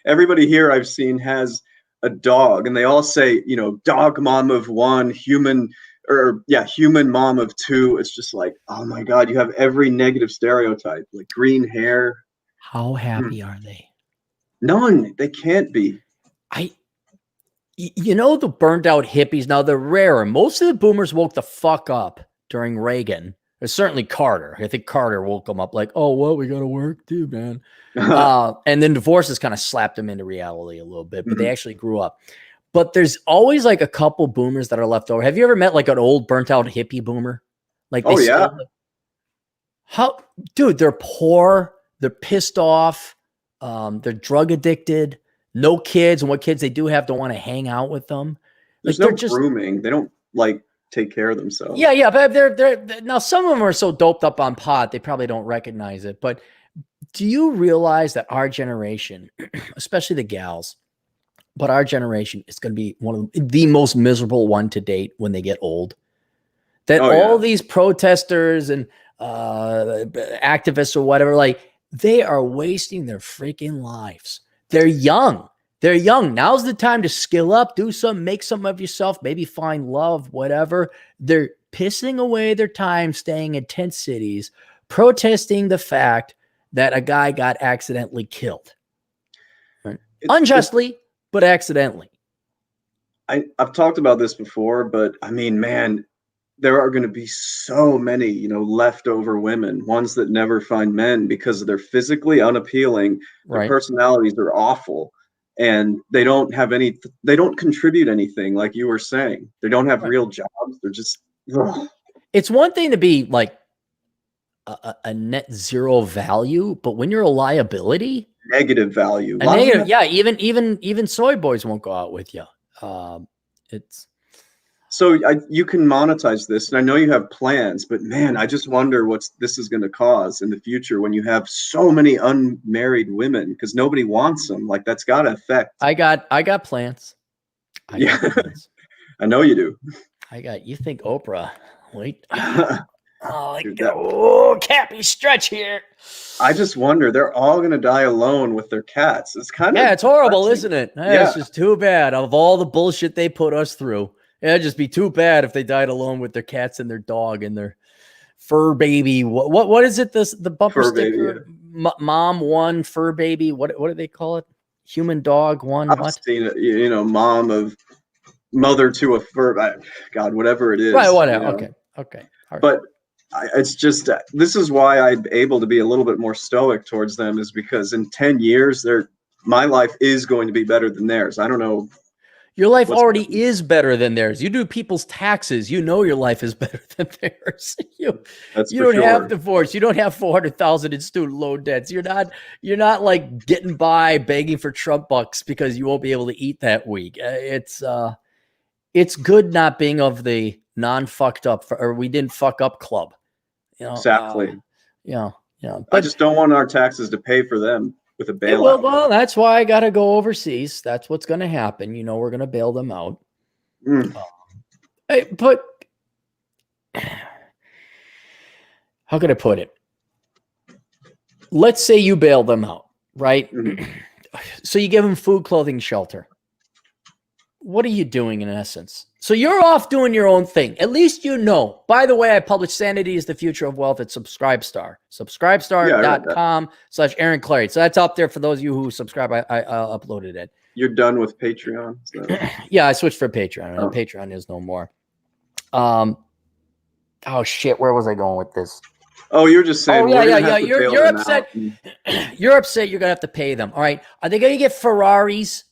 I've seen has a dog, and they all say, dog mom of one, human mom of two. It's just like, oh my God, you have every negative stereotype, like green hair. How happy are they? None. They can't be. The burned out hippies, now they're rarer. Most of the boomers woke the fuck up during Reagan. There's certainly Carter. I think Carter woke them up like, oh, well, we got to work too, man. And then divorces kind of slapped them into reality a little bit, but they actually grew up. But there's always like a couple boomers that are left over. Have you ever met like an old burnt out hippie boomer? Like, dude, they're poor. They're pissed off. They're drug addicted. No kids. And what kids they do have don't want to hang out with them. There's no grooming. They don't like take care of themselves. Yeah. But they're now some of them are so doped up on pot, they probably don't recognize it. But do you realize that our generation, especially the gals, but our generation is going to be one of the most miserable one to date when they get old? That all these protesters and activists or whatever, like they are wasting their freaking lives. They're young. Now's the time to skill up, do something, make something of yourself, maybe find love, whatever. They're pissing away their time staying in tent cities, protesting the fact that a guy got accidentally killed. Right? Unjustly, but accidentally. I've talked about this before, but I mean, man, there are going to be so many, leftover women, ones that never find men because they're physically unappealing. Their personalities are awful, and they don't have they don't contribute anything, like you were saying. They don't have real jobs. They're just, ugh. It's one thing to be like a net zero value, but when you're a liability, negative value. Even soy boys won't go out with you. So you can monetize this, and I know you have plans, but man, I just wonder what this is going to cause in the future when you have so many unmarried women because nobody wants them. Like that's got to affect. I got plans. I got plans. I know you do. You think Oprah. Wait. Dude, Cappy stretch here. I just wonder, they're all going to die alone with their cats. It's kind of it's horrible, depressing. isn't it? Yeah. It's just too bad of all the bullshit they put us through. It'd just be too bad if they died alone with their cats and their dog and their fur baby. What is it? The bumper Fur sticker? baby, Mom one, fur baby. What do they call it? Human dog one. I've What? seen it, mother to a fur, God, whatever it is. Right. Whatever. Okay. All right. But it's just, this is why I'm able to be a little bit more stoic towards them, is because in 10 years, my life is going to be better than theirs. I don't know. Your life already is better than theirs. You do people's taxes. You know your life is better than theirs. You don't have divorce. You don't have 400,000 in student loan debts. You're not like getting by begging for Trump bucks because you won't be able to eat that week. It's good not being of the non-fucked up or we didn't fuck up club. Exactly. But I just don't want our taxes to pay for them with a bailout. Well, that's why I got to go overseas. That's what's going to happen. We're going to bail them out. But how could I put it? Let's say you bail them out, right? Mm-hmm. So you give them food, clothing, shelter. What are you doing in essence? So you're off doing your own thing. At least By the way, I publish Sanity is the Future of Wealth at Subscribestar. Subscribestar.com/Aaron Clary. So that's up there for those of you who subscribe. I uploaded it. You're done with Patreon? So. Yeah, I switched for Patreon. And Patreon is no more. Oh, shit. Where was I going with this? Oh, you're just saying. Yeah. You're upset. You're upset you're going to have to pay them. All right. Are they going to get Ferraris?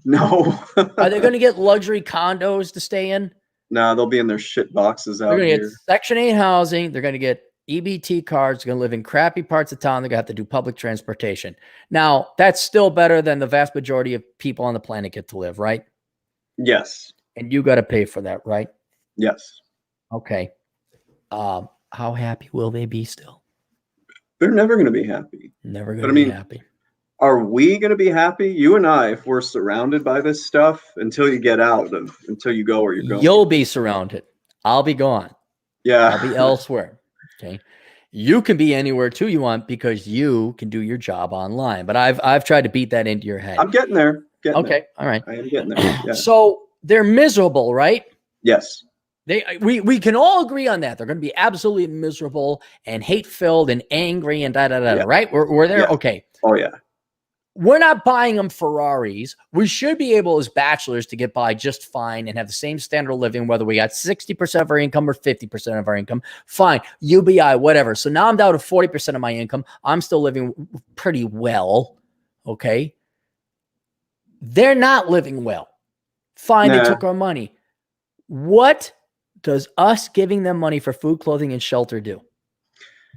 No. Are they going to get luxury condos to stay in? No, they'll be in their shit boxes out here. They're going to here. get Section 8 housing. They're going to get EBT cards. They're going to live in crappy parts of town. They're going to have to do public transportation. Now, that's still better than the vast majority of people on the planet get to live, right? Yes. And you got to pay for that, right? Yes. Okay. How happy will they be still? They're never going to be happy. Never going to be happy. Are we going to be happy? You and I, if we're surrounded by this stuff until you get until you go where you're going. You'll be surrounded. I'll be gone. Yeah. I'll be elsewhere. Okay. You can be anywhere too you want because you can do your job online. But I've tried to beat that into your head. I'm getting there. Okay. All right. I am getting there. Yeah. So they're miserable, right? Yes. We can all agree on that. They're going to be absolutely miserable and hate-filled and angry and right? We're there. Yeah. Okay. Oh, yeah. We're not buying them Ferraris. We should be able as bachelors to get by just fine and have the same standard of living, whether we got 60% of our income or 50% of our income. Fine. UBI, whatever. So now I'm down to 40% of my income. I'm still living pretty well. Okay. They're not living well. Fine. They took our money. What does us giving them money for food, clothing, and shelter do?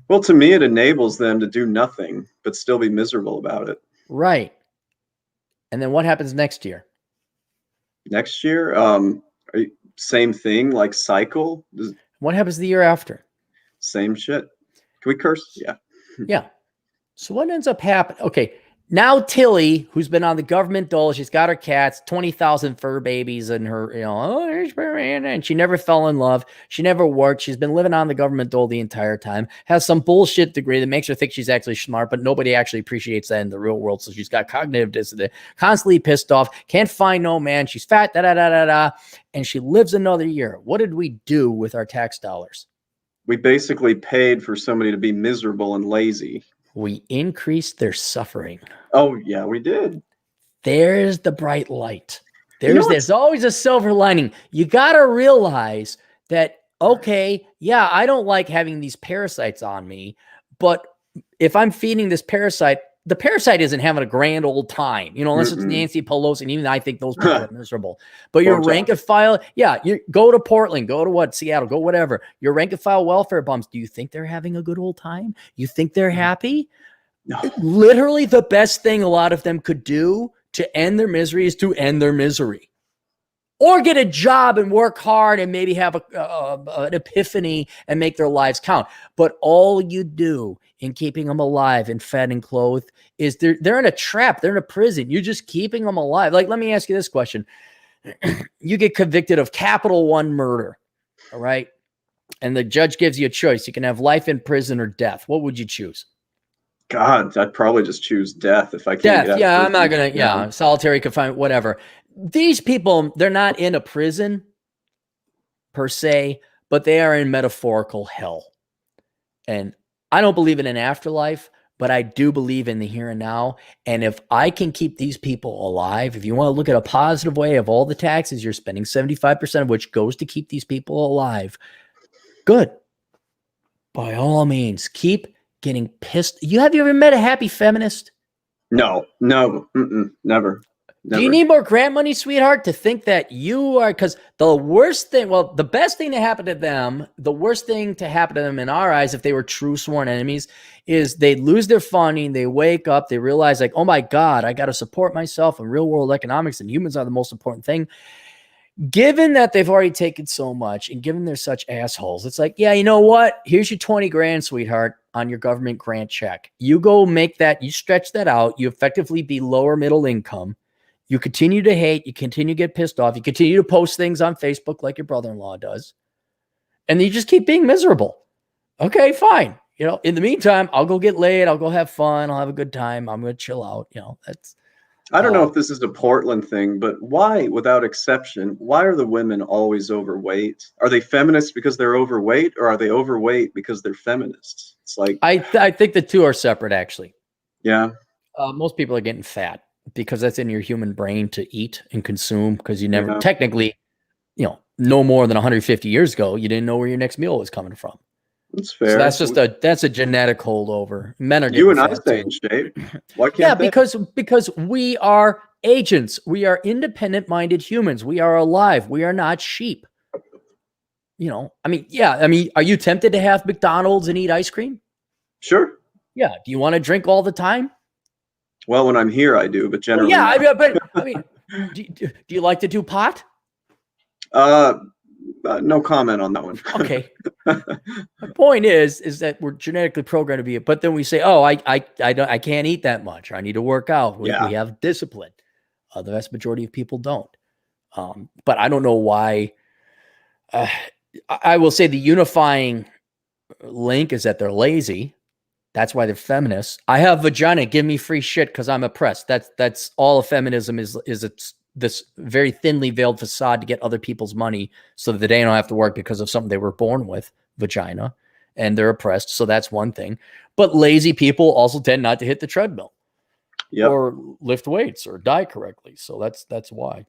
Well, to me, it enables them to do nothing, but still be miserable about it. Right. And then what happens next year? Next year? Same thing, like cycle. What happens the year after? Same shit. Can we curse? Yeah. Yeah. So what ends up happening? Okay. Now Tilly, who's been on the government dole, she's got her cats, 20,000 fur babies in her, and she never fell in love. She never worked. She's been living on the government dole the entire time, has some bullshit degree that makes her think she's actually smart, but nobody actually appreciates that in the real world. So she's got cognitive dissonance, constantly pissed off, can't find no man. She's fat, and she lives another year. What did we do with our tax dollars? We basically paid for somebody to be miserable and lazy. We increased their suffering. Oh, yeah, we did. There's the bright light. There's always a silver lining. You got to realize that, okay, yeah, I don't like having these parasites on me, but if I'm feeding this parasite, the parasite isn't having a grand old time, unless it's Nancy Pelosi. And even I think those people are miserable. But your rank and file, you go to Portland, go to Seattle, go whatever. Your rank and file welfare bums. Do you think they're having a good old time? You think they're happy? No. Literally, the best thing a lot of them could do to end their misery is to end their misery, or get a job and work hard and maybe have an epiphany and make their lives count. But all you do in keeping them alive and fed and clothed is they're in a trap. They're in a prison. You're just keeping them alive. Like, let me ask you this question. You get convicted of capital one murder. All right. And the judge gives you a choice. You can have life in prison or death. What would you choose? God, I'd probably just choose death if I can't Death. get out Yeah, of I'm not prison. going to, yeah, solitary confinement, whatever. These people, they're not in a prison per se, but they are in metaphorical hell. And I don't believe in an afterlife, but I do believe in the here and now. And if I can keep these people alive, if you want to look at a positive way of all the taxes you're spending, 75% of which goes to keep these people alive, good. By all means, keep getting pissed. Have you ever met a happy feminist? No, never. Do you need more grant money, sweetheart, to think that you are? Because the worst thing, well, the best thing to happen to them, the worst thing to happen to them in our eyes, if they were true sworn enemies, is they lose their funding. They wake up, they realize, like, oh my God, I got to support myself in real world economics, and humans are the most important thing. Given that they've already taken so much, and given they're such assholes, it's like, yeah, you know what? Here's your 20 grand, sweetheart, on your government grant check. You go make that, you stretch that out. You effectively be lower middle income. You continue to hate. You continue to get pissed off. You continue to post things on Facebook like your brother-in-law does. And you just keep being miserable. Okay, fine. In the meantime, I'll go get laid. I'll go have fun. I'll have a good time. I'm going to chill out. That's. I don't know if this is a Portland thing, but why, without exception, why are the women always overweight? Are they feminists because they're overweight, or are they overweight because they're feminists? It's like I think the two are separate, actually. Yeah. Most people are getting fat because that's in your human brain to eat and consume, because you never technically, no more than 150 years ago, you didn't know where your next meal was coming from. That's fair. So that's just that's a genetic holdover. Men are getting you and I fat stay too. in shape. Why can't they? because we are agents. We are independent-minded humans. We are alive. We are not sheep. Are you tempted to have McDonald's and eat ice cream? Sure. Yeah. Do you want to drink all the time? Well, when I'm here, I do, but generally, do you like to do pot? No comment on that one. Okay. My point is that we're genetically programmed to be it, but then we say, oh, I can't eat that much. I need to work out. We have discipline. The vast majority of people don't. But I don't know why. I will say the unifying link is that they're lazy. That's why they're feminists. I have vagina. Give me free shit because I'm oppressed. That's all of feminism is. It's this very thinly veiled facade to get other people's money so that they don't have to work because of something they were born with, vagina, and they're oppressed. So that's one thing. But lazy people also tend not to hit the treadmill or lift weights or diet correctly. So that's why.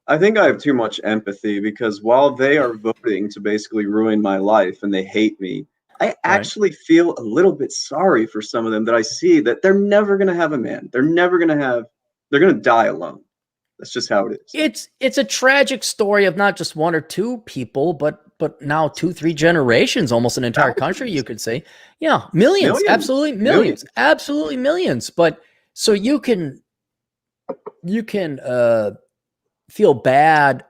I think I have too much empathy, because while they are voting to basically ruin my life and they hate me, I actually feel a little bit sorry for some of them, that I see that they're never going to have a man. They're going to die alone. That's just how it is. It's a tragic story of not just one or two people, but now 2-3 generations, almost an entire country, you could say. Yeah, millions. Absolutely millions. Absolutely millions. But so you can feel bad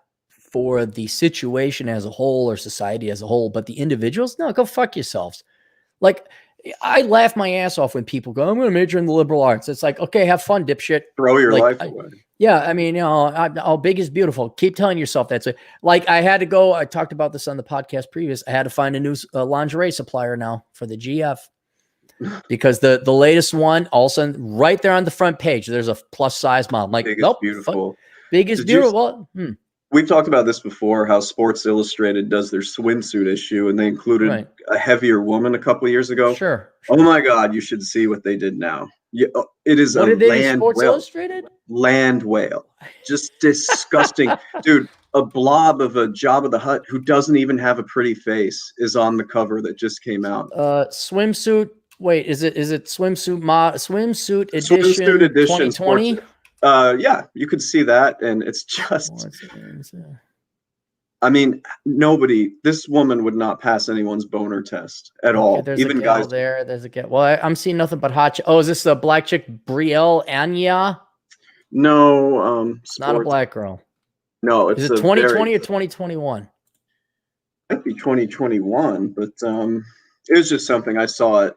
for the situation as a whole or society as a whole, but the individuals, no, go fuck yourselves. Like, I laugh my ass off when people go, I'm going to major in the liberal arts. It's like, okay, have fun, dipshit. Throw your life away. Yeah, how big is beautiful. Keep telling yourself that's it. Like, I had to go, I talked about this on the podcast previous. I had to find a new lingerie supplier now for the GF, because the latest one, all of a sudden, right there on the front page, there's a plus size model. I'm like, nope, beautiful. Big is beautiful. We've talked about this before, how Sports Illustrated does their swimsuit issue, and they included a heavier woman a couple of years ago. Sure. Oh my God, you should see what they did now. It is what a did they land Sports whale. Illustrated? Land whale. Just disgusting. Dude, a blob of a Jabba the Hutt who doesn't even have a pretty face is on the cover that just came out. Swimsuit. Wait, is it swimsuit edition 2020? Yeah, you could see that, and it's just, I mean, this woman would not pass anyone's boner test at all. There's even a gal guys there's a gal. Well, I'm seeing nothing but hot. Oh, is this a black chick, Brielle Anya? No, not a black girl. No, it's is it 2020 or 2021? Might be 2021, but it was just something I saw it.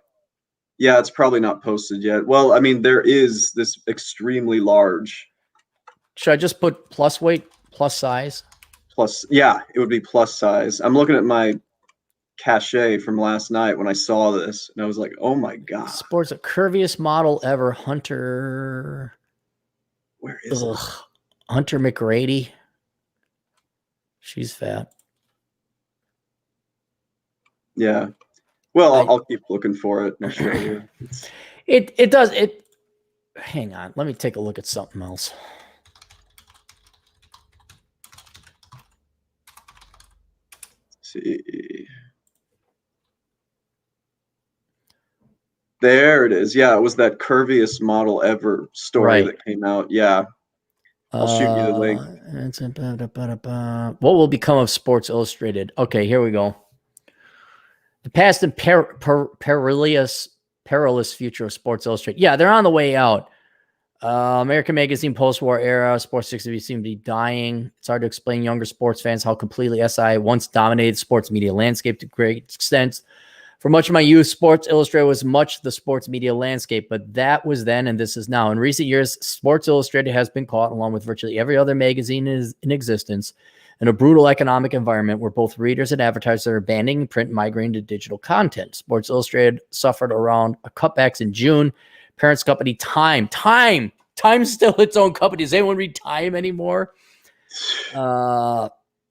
Yeah, it's probably not posted yet. Well, I mean, there is this extremely large. Should I just put plus plus size. Plus, yeah, it would be plus size. I'm looking at my cachet from last night when I saw this, and I was like, "Oh my god!" Sports, a curviest model ever, Hunter. Where is it? Hunter McGrady. She's fat. Yeah. Well, I'll keep looking for it. And I'll show you. It does it. Hang on, let me take a look at something else. Let's see. There it is. Yeah, it was that curviest model ever story that came out. Yeah. I'll shoot you the link. What will become of Sports Illustrated? Okay, here we go. The past and perilous future of Sports Illustrated. Yeah, they're on the way out. American Magazine post-war era. Sports 60 seem to be dying. It's hard to explain younger sports fans how completely SI once dominated sports media landscape to great extent. For much of my youth, Sports Illustrated was much the sports media landscape, but that was then and this is now. In recent years, Sports Illustrated has been caught, along with virtually every other magazine in existence, in a brutal economic environment where both readers and advertisers are abandoning print and migrating to digital content. Sports Illustrated suffered around cutbacks in June. Parents company Time's still its own company. Does anyone read Time anymore?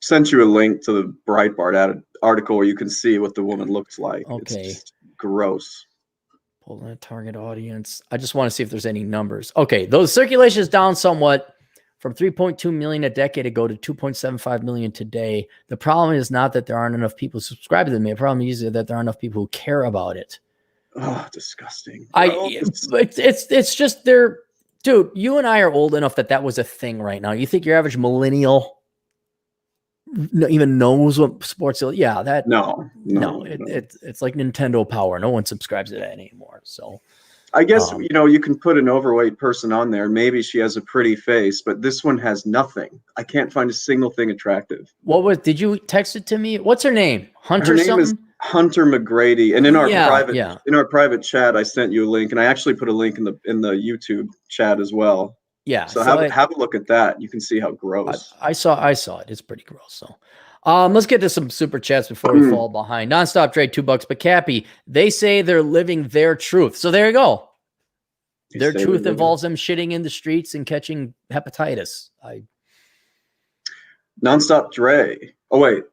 Sent you a link to the Breitbart article where you can see what the woman looks like. Okay. It's just gross. Pull in a target audience. I just want to see if there's any numbers. Okay, those circulation is down somewhat from 3.2 million a decade ago to 2.75 million today. The problem is not that there aren't enough people subscribed to them. The problem is that there aren't enough people who care about it. Oh, disgusting. It's just they're, dude, you and I are old enough that was a thing right now. You think your average millennial even knows what sports? Yeah, that no. It's like Nintendo Power. No one subscribes to that anymore. So I guess you can put an overweight person on there. Maybe she has a pretty face, but this one has nothing. I can't find a single thing attractive. Did you text it to me? What's her name? Hunter. Her name something? is Hunter McGrady. And in our private chat, I sent you a link, and I actually put a link in the YouTube chat as well. Yeah. So have a look at that. You can see how gross. I saw it. It's pretty gross. So let's get to some super chats before we fall behind. Nonstop trade $2, but Cappy, they say they're living their truth. So there you go. Their truth involves them shitting in the streets and catching hepatitis. Nonstop Dre. Oh wait.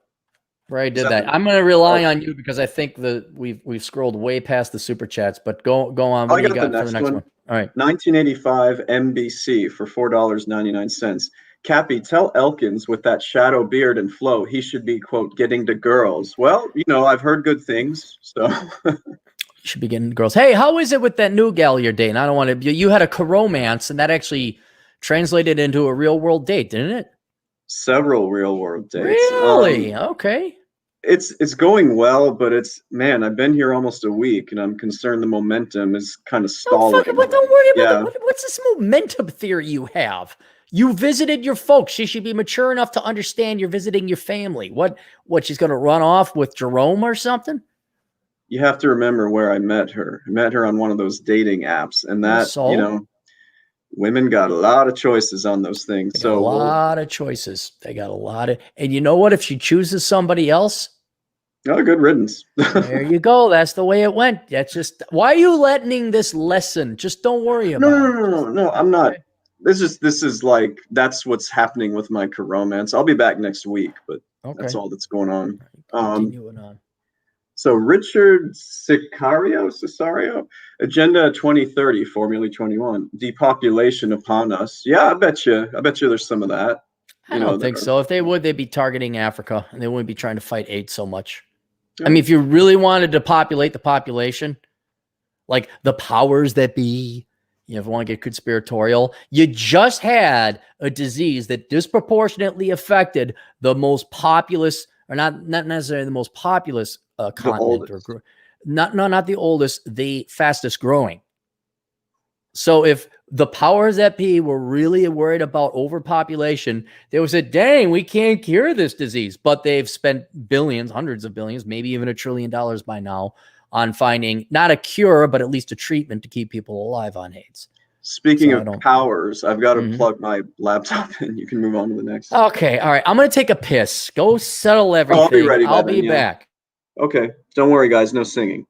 Right, did that. I'm going to rely on you because I think that we've scrolled way past the super chats. But go on. What do you got for the next one? All right. 1985 NBC for $4.99. Cappy, tell Elkins with that shadow beard and flow, he should be, quote, getting to girls. Well, I've heard good things. So you should be getting girls. Hey, how is it with that new gal you're dating? I don't want to. You had a romance, and that actually translated into a real world date, didn't it? Several real world dates. Really? Okay. It's going well, but I've been here almost a week, and I'm concerned the momentum is kind of stalling. Don't worry about it. What's this momentum theory you have? You visited your folks. She should be mature enough to understand you're visiting your family. What she's going to run off with Jerome or something? You have to remember where I met her. I met her on one of those dating apps, and women got a lot of choices on those things. They got a lot of choices. And you know what? If she chooses somebody else, good riddance. There you go. That's the way it went. That's just, why are you letting this lesson? Just don't worry about it. No, I'm not. Okay. This is like, that's what's happening with my romance. I'll be back next week, but that's all that's going on. Continuing on. So Richard Cesario, Agenda 2030, Formula 21, depopulation upon us. Yeah, I bet you there's some of that. I don't think so. If they would, they'd be targeting Africa, and they wouldn't be trying to fight AIDS so much. Yeah. I mean, if you really wanted to populate the population, like the powers that be, if you want to get conspiratorial, you just had a disease that disproportionately affected the most populous, or not necessarily the most populous continent, or not the oldest, the fastest growing. So if the powers that be were really worried about overpopulation, they would say, dang, we can't cure this disease. But they've spent billions, hundreds of billions, maybe even $1 trillion by now on finding not a cure, but at least a treatment to keep people alive on AIDS. Speaking So I of don't. powers, I've got to Mhm. plug my laptop in. You can move on to the next. Okay, all right. I'm gonna take a piss. Go settle Oh, I'll be everything. ready by I'll then. be Yeah. back. Okay. Don't worry, guys. No singing.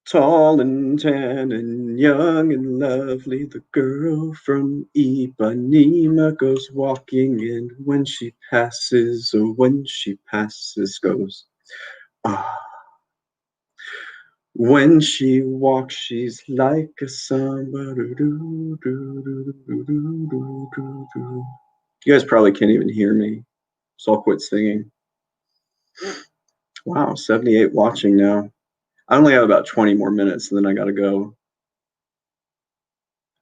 Tall and tan and young and lovely, the girl from Ipanema goes walking in. When she passes, goes. Ah. When she walks, she's like a samba. You guys probably can't even hear me, so I'll quit singing. Wow, 78 watching now. I only have about 20 more minutes and then I gotta go.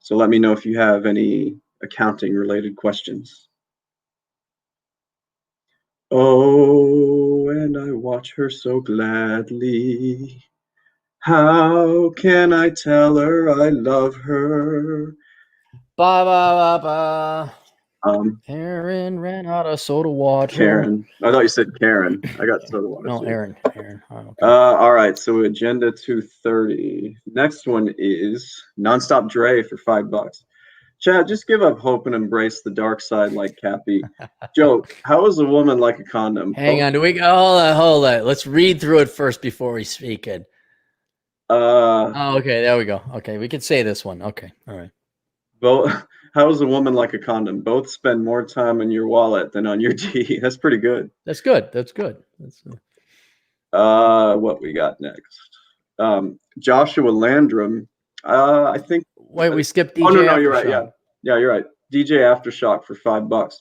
So let me know if you have any accounting related questions. Oh, and I watch her so gladly. How can I tell her I love her? Ba ba ba ba. Um, Aaron ran out of soda water. Karen. I thought you said Karen. I got soda water No, too. Aaron. Oh, okay. All right, so agenda 230. Next one is Nonstop Dre for $5. Chad, just give up hope and embrace the dark side like Cappy. Joe, how is a woman like a condom? Hang on. Do we go? Hold on. Let's read through it first before we speak it. Uh, Oh, okay. There we go. Okay. We can say this one. Okay. All right. both. How is a woman like a condom? Both spend more time in your wallet than on your D. That's pretty good. That's good. That's good. What we got next? Joshua Landrum. I think. Wait, we skipped Oh no, DJ no, you're right. Aftershock. Yeah, you're right. DJ Aftershock for $5.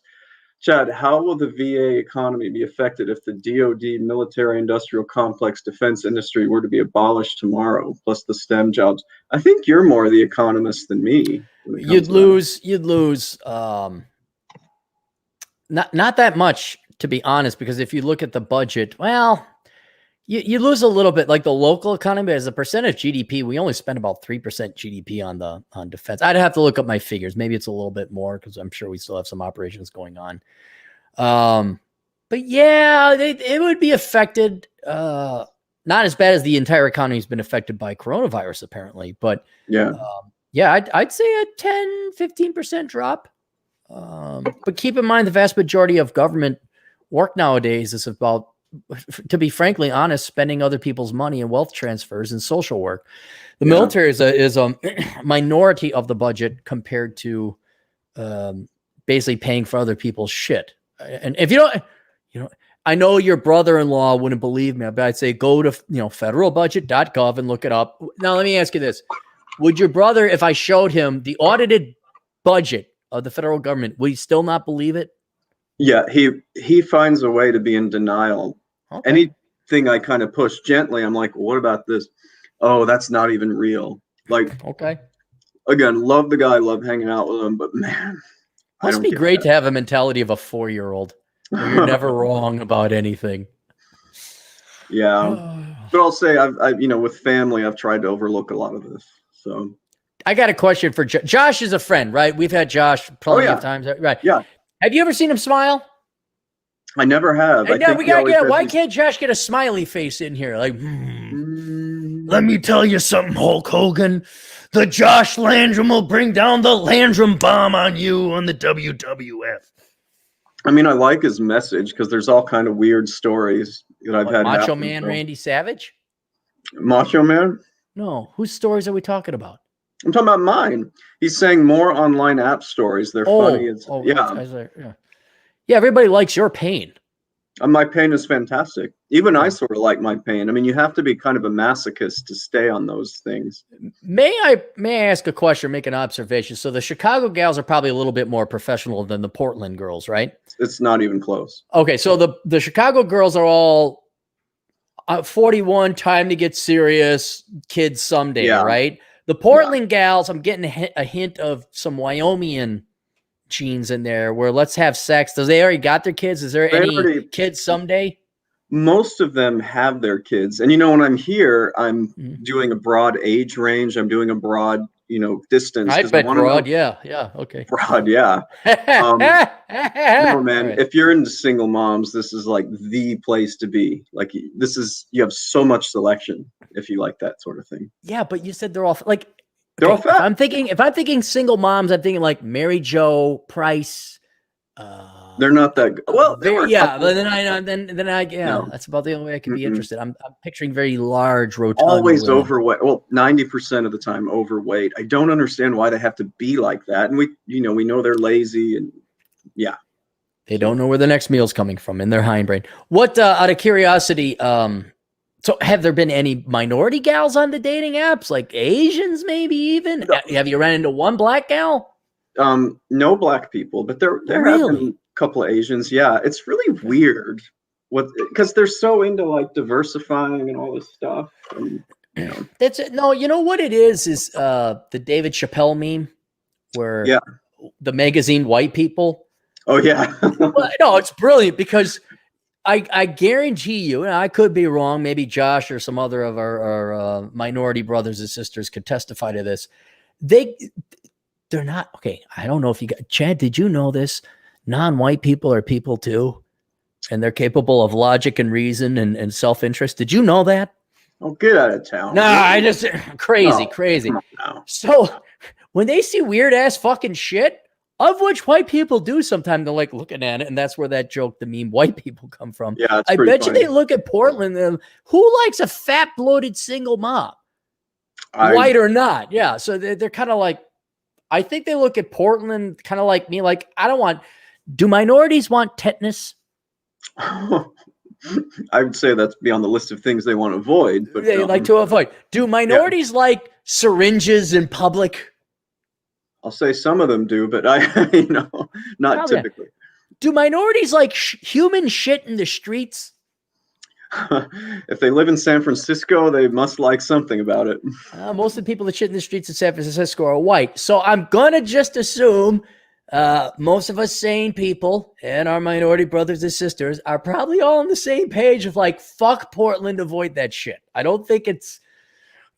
Chad, how will the VA economy be affected if the DoD military industrial complex defense industry were to be abolished tomorrow, plus the STEM jobs? I think you're more the economist than me when it comes You'd to that. lose not that much, to be honest, because if you look at the budget, well, you lose a little bit. Like the local economy as a percent of GDP, we only spend about 3% GDP on defense. I'd have to look up my figures. Maybe it's a little bit more because I'm sure we still have some operations going on. But yeah, it would be affected. Not as bad as the entire economy has been affected by coronavirus, apparently. But Yeah, yeah, I'd say a 10-15% drop. But keep in mind, the vast majority of government work nowadays is about, to be frankly honest, spending other people's money and wealth transfers and social work. The military is a minority of the budget compared to basically paying for other people's shit. And if you don't, I know your brother-in-law wouldn't believe me, but I'd say go to federalbudget.gov and look it up. Now, let me ask you this. Would your brother, if I showed him the audited budget of the federal government, would he still not believe it? yeah. He finds a way to be in denial. Okay. Anything I kind of push gently, I'm like, what about this? Oh, that's not even real. Like, Okay. again, love the guy, love hanging out with him, but man, I Must don't be get great to have a mentality of a 4-year-old where you're that. never wrong about anything. Yeah, but I'll say I've with family, I've tried to overlook a lot of this. So I got a question for Josh. Is a friend, right? We've had Josh plenty of times, right? Yeah, Have you ever seen him smile? I never have. I No, think we he gotta always get it. has Why these. can't Josh get a smiley face in here? Like, Mm, let me tell you something, Hulk Hogan. The Josh Landrum will bring down the Landrum bomb on you on the WWF. I mean, I like his message because there's all kind of weird stories that I've had Macho happen. Man So. Randy Savage? Macho Man. No, whose stories are we talking about? I'm talking about mine. He's saying more online app stories. They're funny. It's yeah. Yeah. Yeah, everybody likes your pain. My pain is fantastic. Even I sort of like my pain. I mean, you have to be kind of a masochist to stay on those things. May I ask a question, make an observation? So the Chicago gals are probably a little bit more professional than the Portland girls, right? It's not even close. Okay, so the Chicago girls are all 41, time to get serious, kids someday, right? The Portland gals, I'm getting a hint of some Wyomingian genes in there where let's have sex. Does they already got their kids? Is there any kids someday? Most of them have their kids. And, when I'm here, I'm doing a broad age range. I'm doing a broad, distance. I bet broad. Yeah. Okay. Broad. Yeah. No, man, right. If you're into single moms, this is like the place to be. Like you have so much selection if you like that sort of thing. Yeah. But you said they're all like, they're all fat. If I'm thinking single moms, I'm thinking like Mary Jo, Price. They're not that good. Well, that's about the only way I could be interested. I'm picturing very large, rotund. Always women. Overweight. Well, 90% of the time overweight. I don't understand why they have to be like that. And we know they're lazy and they don't know where the next meal's coming from in their hindbrain. What, out of curiosity, so have there been any minority gals on the dating apps, like Asians, maybe even? No. Have you ran into one black gal? No black people, but there have been a couple of Asians. Yeah, it's really weird because they're so into like diversifying and all this stuff. And, that's it. No, you know what it is the David Chappelle meme where the magazine white people. Oh yeah. No, it's brilliant because I guarantee you, and I could be wrong, maybe Josh or some other of our minority brothers and sisters could testify to this. They're not, okay, I don't know if you got, Chad, did you know this? Non-white people are people too, and they're capable of logic and reason and self-interest. Did you know that? Oh, get out of town. No, I just, crazy. No. So when they see weird-ass fucking shit, of which white people do sometimes, they're like looking at it, and that's where that joke, the meme white people come from. Yeah, I bet you they look at Portland and who likes a fat, bloated single mom? White or not. Yeah, so they're kind of like, I think they look at Portland kind of like me, like, do minorities want tetanus? I would say that's beyond the list of things they want to avoid. But they like to avoid. Do minorities like syringes in public? I'll say some of them do, but not typically. Do minorities like human shit in the streets? If they live in San Francisco, they must like something about it. Most of the people that shit in the streets in San Francisco are white. So I'm going to just assume most of us sane people and our minority brothers and sisters are probably all on the same page of like, fuck Portland, avoid that shit. I don't think it's,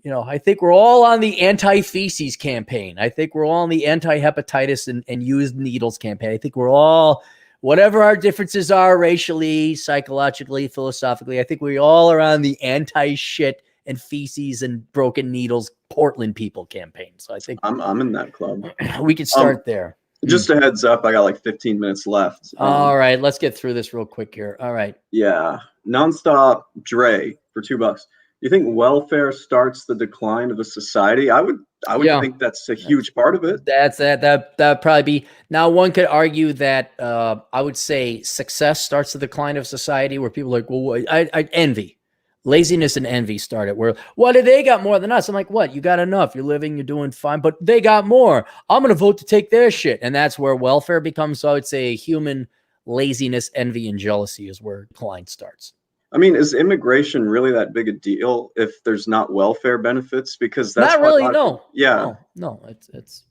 I think we're all on the anti-feces campaign. I think we're all on the anti-hepatitis and used needles campaign. I think we're all, whatever our differences are racially, psychologically, philosophically, I think we all are on the anti-shit and feces and broken needles Portland people campaign. So I think I'm in that club. We could start there. Just a heads up, I got like 15 minutes left. All right, let's get through this real quick here. All right. Yeah. Nonstop Dre for $2. You think welfare starts the decline of a society? I would think that's a huge part of it. That'd probably be. Now, one could argue that I would say success starts the decline of society, where people are like, well, I envy, laziness and envy started. Where what did they got more than us? I'm like, what? You got enough. You're living. You're doing fine, but they got more. I'm gonna vote to take their shit, and that's where welfare becomes. So I would say human laziness, envy, and jealousy is where decline starts. I mean, is immigration really that big a deal if there's not welfare benefits? Because that's not really. No. Yeah. No. It's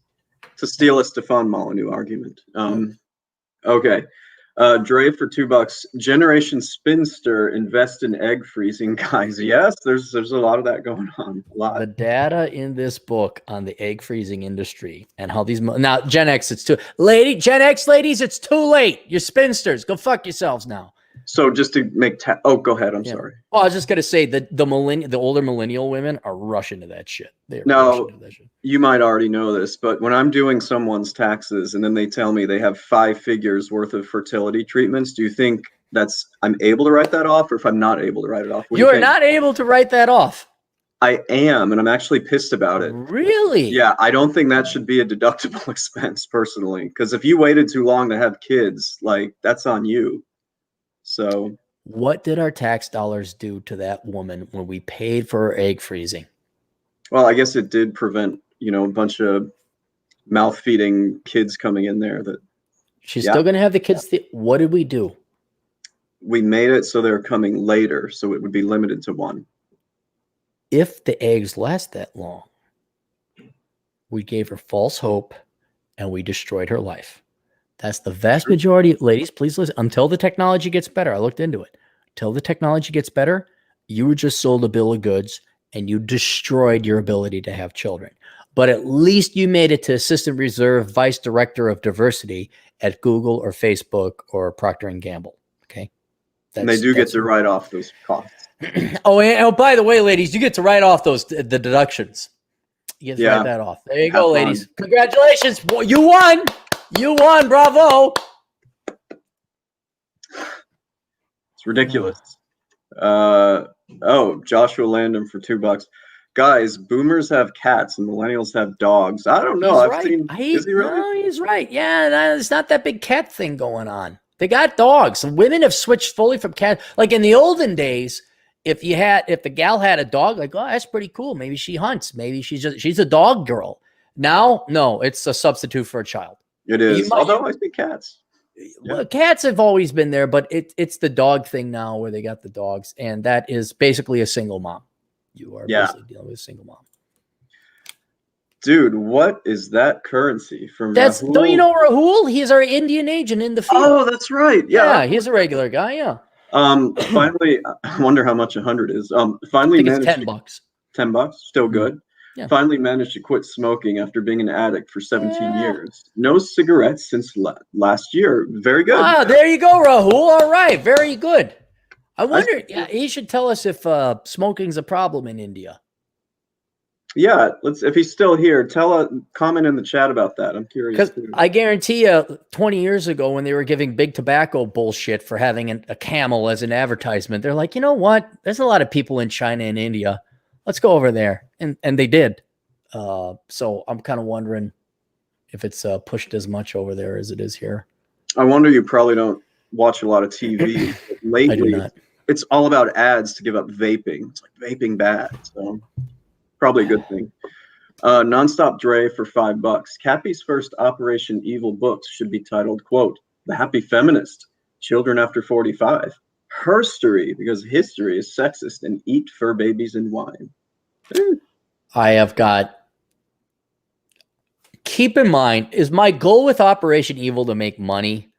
to steal a Stefan Molyneux argument. Okay. Dre for $2. Generation Spinster invest in egg freezing, guys. Yes, there's a lot of that going on. A lot. The data in this book on the egg freezing industry and how these now Gen X, Gen X ladies, it's too late. You're spinsters. Go fuck yourselves now. So just to make go ahead. I'm sorry. Well, I was just gonna say that the older millennial women are rushing to that shit. You might already know this, but when I'm doing someone's taxes and then they tell me they have 5 figures worth of fertility treatments, do you think I'm able to write that off, or if I'm not able to write it off? You're not able to write that off. I am, and I'm actually pissed about it. Really? Yeah, I don't think that should be a deductible expense personally, because if you waited too long to have kids, like that's on you. So What did our tax dollars do to that woman when we paid for her egg freezing? Well, I guess it did prevent, a bunch of mouth feeding kids coming in there. That She's still going to have the kids. What did we do? We made it so they're coming later, so it would be limited to one. If the eggs last that long, we gave her false hope and we destroyed her life. That's the vast majority. Ladies, please listen. Until the technology gets better, I looked into it. Until the technology gets better, you were just sold a bill of goods and you destroyed your ability to have children. But at least you made it to Assistant Reserve Vice Director of Diversity at Google or Facebook or Procter & Gamble. Okay. And they do get to write off those costs. Oh, by the way, ladies, you get to write off the deductions. You get to write that off. There you go, ladies. Congratulations. You won. You won. Bravo. It's ridiculous. Joshua Landon for $2. Guys, boomers have cats and millennials have dogs. I don't know. Is he really? No, he's right. Yeah, there's not that big cat thing going on. They got dogs. Women have switched fully from cat. Like in the olden days, if the gal had a dog, like, oh, that's pretty cool. Maybe she hunts. Maybe she's a dog girl. Now, no, it's a substitute for a child. It is. Although I think cats. Well, cats have always been there, but it's the dog thing now where they got the dogs, and that is basically a single mom. You are basically dealing with a single mom. Dude, what is that currency from Rahul? Don't you know Rahul? He's our Indian agent in the field. Oh, that's right. Yeah, he's a regular guy, yeah. Finally, I wonder how much 100 is. Finally I think it's managed $10, still good. Yeah. Finally managed to quit smoking after being an addict for 17 years. No cigarettes since last year. Very good. Ah, there you go, Rahul. All right, very good. I wonder, he should tell us if smoking's a problem in India. Yeah, if he's still here, comment in the chat about that. I'm curious. Because I guarantee you, 20 years ago when they were giving big tobacco bullshit for having a camel as an advertisement, they're like, you know what? There's a lot of people in China and India. Let's go over there. And they did. So I'm kind of wondering if it's pushed as much over there as it is here. I wonder, you probably don't watch a lot of TV. Lately, I do not. It's all about ads to give up vaping. It's like vaping bad. So probably a good thing. Nonstop Dre for $5. Cappy's first Operation Evil books should be titled, quote, The Happy Feminist, Children After 45. Herstory, because history is sexist, and eat fur babies and wine. I have got. Keep in mind, is my goal with Operation Evil to make money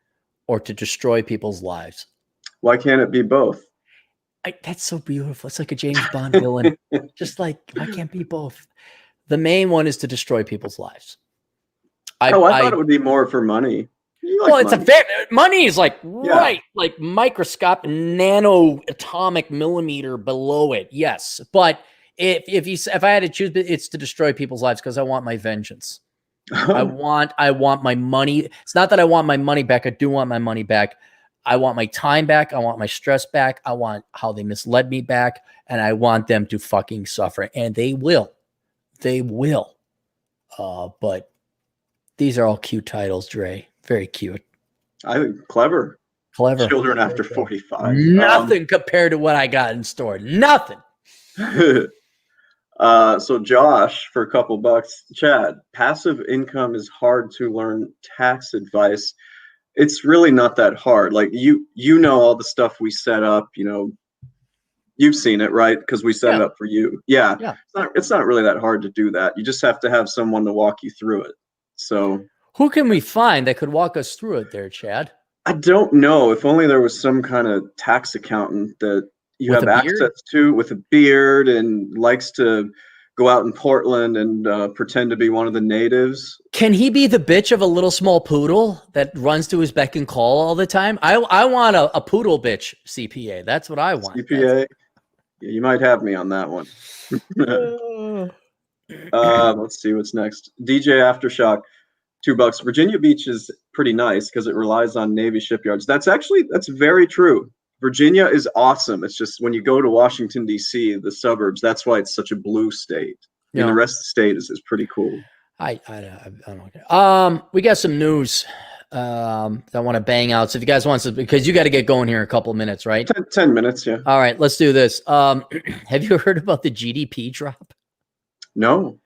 or to destroy people's lives? Why can't it be both? That's so beautiful. It's like a James Bond villain. Just like, why can't be both? The main one is to destroy people's lives. I thought it would be more for money. Money is like like microscopic, nano atomic millimeter below it. Yes, but if I had to choose, it's to destroy people's lives because I want my vengeance. I want my money. It's not that I want my money back. I do want my money back. I want my time back. I want my stress back. I want how they misled me back, and I want them to fucking suffer, and they will. They will. But these are all cute titles, Dre. Very cute. I think clever. Children after 45. Nothing compared to what I got in store. Nothing. So Josh, for a couple bucks, Chad, passive income is hard to learn tax advice. It's really not that hard. Like you know all the stuff we set up, you've seen it, right? Because we set it up for you. Yeah. It's not really that hard to do that. You just have to have someone to walk you through it. So who can we find that could walk us through it there, Chad? I don't know. If only there was some kind of tax accountant that you have access to with a beard and likes to go out in Portland and pretend to be one of the natives. Can he be the bitch of a little small poodle that runs to his beck and call all the time? I want a poodle bitch CPA. That's what I want. CPA? Yeah, you might have me on that one. Let's see what's next. DJ Aftershock, $2. Virginia Beach is pretty nice because it relies on Navy shipyards. That's very true. Virginia is awesome. It's just when you go to Washington, D.C., the suburbs, that's why it's such a blue state. And the rest of the state is pretty cool. I don't care. We got some news. that I want to bang out. So if you guys want to, because you got to get going here in a couple of minutes, right? 10 minutes, yeah. All right, let's do this. Have you heard about the GDP drop? No.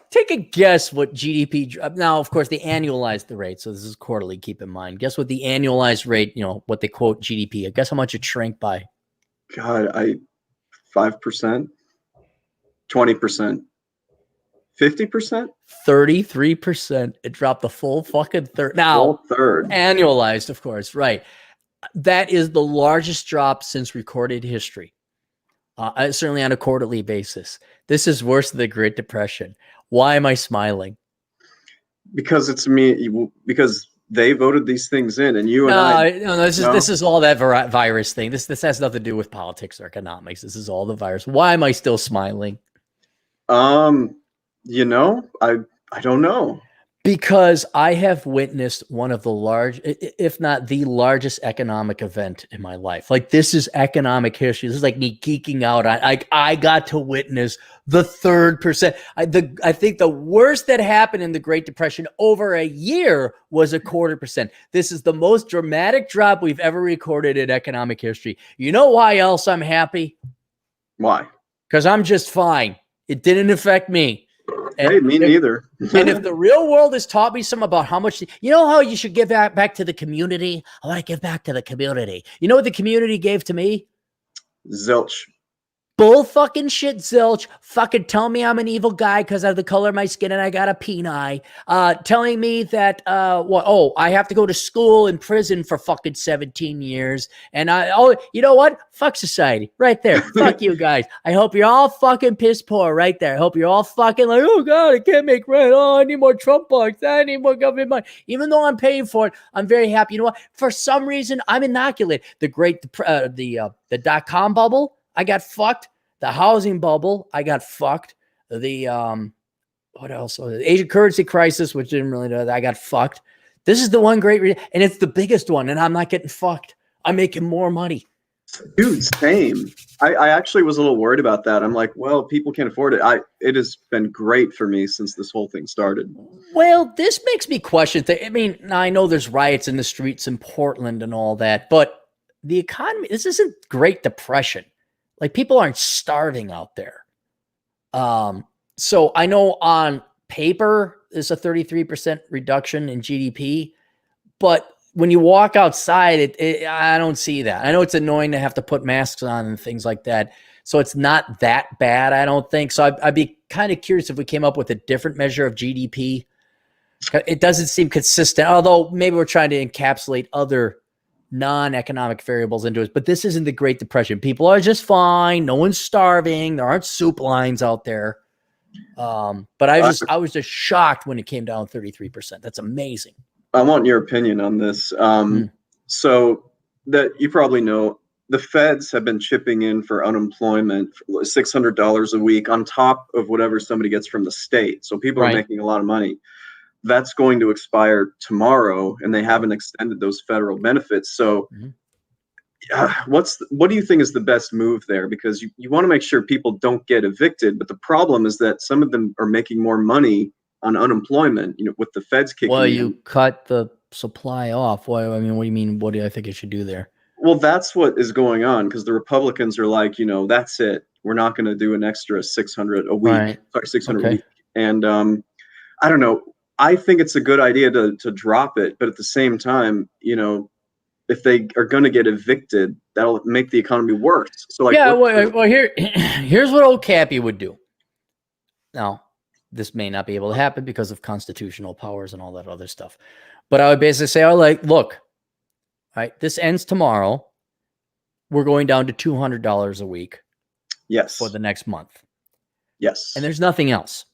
Take a guess what GDP drop. Now, of course, they annualized the rate. So this is quarterly, keep in mind. Guess what the annualized rate, what they quote GDP. Guess how much it shrank by? God, 5%, 20%, 50%, 33%. It dropped the full fucking third. Now, full third. Annualized, of course, right. That is the largest drop since recorded history. Certainly on a quarterly basis. This is worse than the Great Depression. Why am I smiling? Because it's me. Because they voted these things in, and you and I. No, this is all that virus thing. This has nothing to do with politics or economics. This is all the virus. Why am I still smiling? I don't know. Because I have witnessed one of the large, if not the largest economic event in my life. Like, this is economic history. This is like me geeking out. I got to witness the 3%. I think the worst that happened in the Great Depression over a year was 0.25%. This is the most dramatic drop we've ever recorded in economic history. You know why else I'm happy? Why? Because I'm just fine. It didn't affect me. Hey, me neither. And if the real world has taught me some about how much, how you should give back to the community? I want to give back to the community. You know what the community gave to me? Zilch. Bull fucking shit, zilch. Fucking tell me I'm an evil guy because of the color of my skin and I got a peni. Telling me that, I have to go to school and prison for fucking 17 years. And you know what? Fuck society. Right there. Fuck you guys. I hope you're all fucking piss poor right there. I hope you're all fucking like, oh God, I can't make rent. Oh, I need more Trump bucks. I need more government money. Even though I'm paying for it, I'm very happy. You know what? For some reason, I'm inoculated. The dot-com bubble, I got fucked. The housing bubble, I got fucked. The what else? The Asian currency crisis, which didn't really know that, I got fucked. This is the one great, and it's the biggest one, and I'm not getting fucked. I'm making more money. Dude, same. I actually was a little worried about that. I'm like, well, people can't afford it. It has been great for me since this whole thing started. Well, this makes me question things. I mean, now I know there's riots in the streets in Portland and all that, but the economy, this isn't Great Depression. Like, people aren't starving out there. So I know on paper, there's a 33% reduction in GDP, but when you walk outside, I don't see that. I know it's annoying to have to put masks on and things like that. So it's not that bad, I don't think. So I'd be kind of curious if we came up with a different measure of GDP. It doesn't seem consistent, although maybe we're trying to encapsulate other non-economic variables into it. But this isn't the Great Depression. People are just fine. No one's starving. There aren't soup lines out there. But I was just shocked when it came down 33%. That's amazing. I want your opinion on this. So that you probably know, the feds have been chipping in for unemployment, $600 a week on top of whatever somebody gets from the state. So people are making a lot of money. That's going to expire tomorrow, and they haven't extended those federal benefits. So what do you think is the best move there? Because you want to make sure people don't get evicted, but the problem is that some of them are making more money on unemployment, with the feds kicking in. Well, you cut the supply off. What do you mean? What do I think it should do there? Well, that's what is going on, because the Republicans are like, that's it. We're not going to do an extra 600 a week. Right. Sorry, 600 a week. And I don't know. I think it's a good idea to drop it, but at the same time, if they are going to get evicted, that'll make the economy worse. So here's what old Cappy would do. Now, this may not be able to happen because of constitutional powers and all that other stuff, but I would basically say, look, all right, this ends tomorrow. We're going down to $200 a week. Yes. For the next month. Yes. And there's nothing else.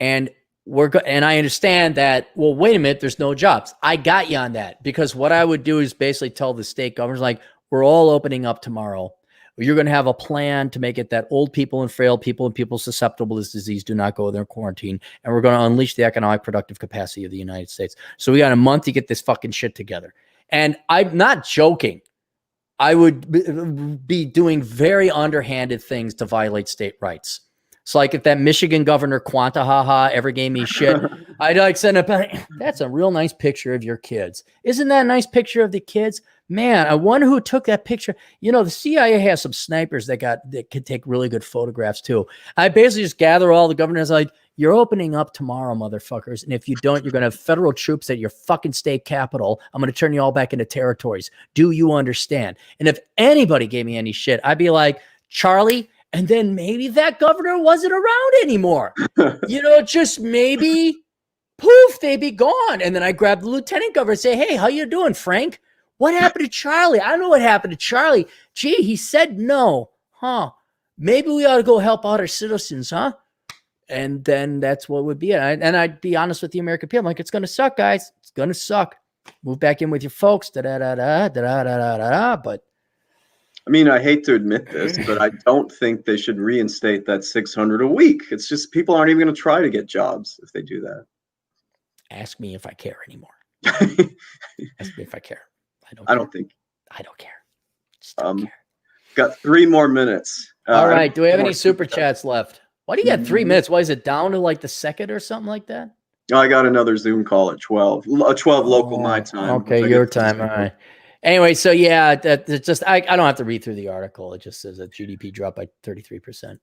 And and I understand that, well, wait a minute, there's no jobs. I got you on that, because what I would do is basically tell the state governors, like, we're all opening up tomorrow. You're going to have a plan to make it that old people and frail people and people susceptible to this disease do not go there in quarantine. And we're going to unleash the economic productive capacity of the United States. So we got a month to get this fucking shit together. And I'm not joking. I would be doing very underhanded things to violate state rights. It's like if that Michigan governor Quantahaha ever gave me shit, I'd like send up. That's a real nice picture of your kids. Isn't that a nice picture of the kids? Man, I wonder who took that picture. You know, the CIA has some snipers that could take really good photographs too. I basically just gather all the governors like, you're opening up tomorrow, motherfuckers. And if you don't, you're going to have federal troops at your fucking state capital. I'm going to turn you all back into territories. Do you understand? And if anybody gave me any shit, I'd be like, Charlie, and then maybe that governor wasn't around anymore. You know, just maybe, poof, they'd be gone. And then I grab the lieutenant governor and say, hey, how you doing, Frank? What happened to Charlie? I don't know what happened to Charlie. Gee, he said no. Huh? Maybe we ought to go help out our citizens, huh? And then that's what would be it. And I'd be honest with the American people. I'm like, it's going to suck, guys. It's going to suck. Move back in with your folks. But I mean, I hate to admit this, but I don't think they should reinstate that $600 a week. It's just people aren't even going to try to get jobs if they do that. Ask me if I care anymore. Ask me if I care. I don't care. Just don't care. Got 3 more minutes. All right. Do we have any super chats left? Why do you get 3 minutes? Why is it down to like the second or something like that? I got another Zoom call at 12. 12 local my time. Okay, your time. All right. Anyway, so yeah, it's just I don't have to read through the article. It just says that GDP dropped by 33%.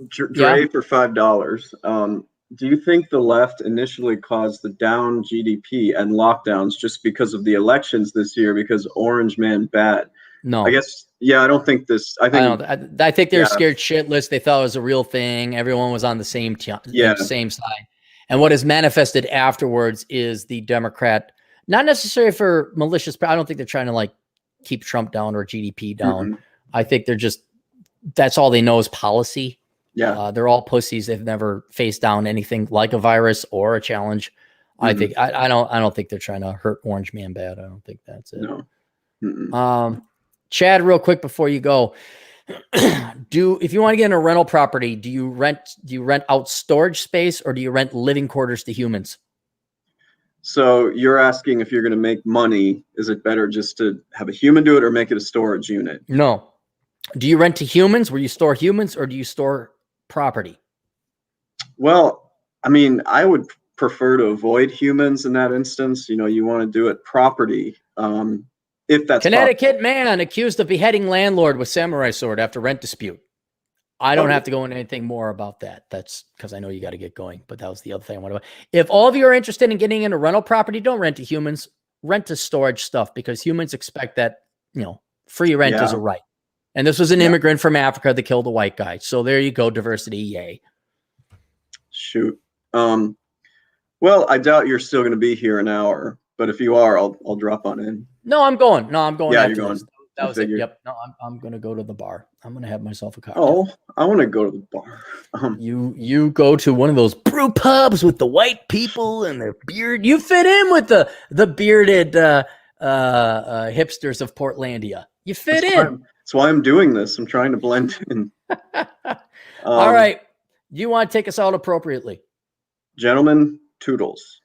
Dre for $5. Do you think the left initially caused the down GDP and lockdowns just because of the elections this year? Because Orange Man bad. No, I guess. Yeah, I don't think this. I think they're scared shitless. They thought it was a real thing. Everyone was on the same same side. And what is manifested afterwards is the Democrat, not necessarily for malicious, but I don't think they're trying to like keep Trump down or GDP down. Mm-hmm. I think they're just, that's all they know is policy. Yeah. They're all pussies. They've never faced down anything like a virus or a challenge. Mm-hmm. I think, I don't think they're trying to hurt Orange Man bad. I don't think that's it. No. Mm-mm. Chad, real quick before you go, if you want to get in a rental property, do you rent out storage space or do you rent living quarters to humans? So you're asking if you're going to make money, is it better just to have a human do it or make it a storage unit? No. Do you rent to humans where you store humans or do you store property? Well, I mean, I would prefer to avoid humans in that instance. You know, you want to do it property. If that's Connecticut man accused of beheading landlord with samurai sword after rent dispute. I don't have to go into anything more about that. That's because I know you got to get going, but that was the other thing I wanted to. If all of you are interested in getting into rental property, don't rent to humans, rent to storage stuff because humans expect that, free rent is a right. And this was an immigrant from Africa that killed a white guy. So there you go. Diversity. Yay. Shoot. Well, I doubt you're still going to be here an hour, but if you are, I'll drop on in. No, I'm going. Yeah, you're going. That was it. Yep. No, I'm going to go to the bar. I'm going to have myself a cocktail. Oh, I want to go to the bar. You go to one of those brew pubs with the white people and their beard. You fit in with the bearded hipsters of Portlandia. You fit in. That's why I'm doing this. I'm trying to blend in. All right. You want to take us out appropriately? Gentlemen, toodles.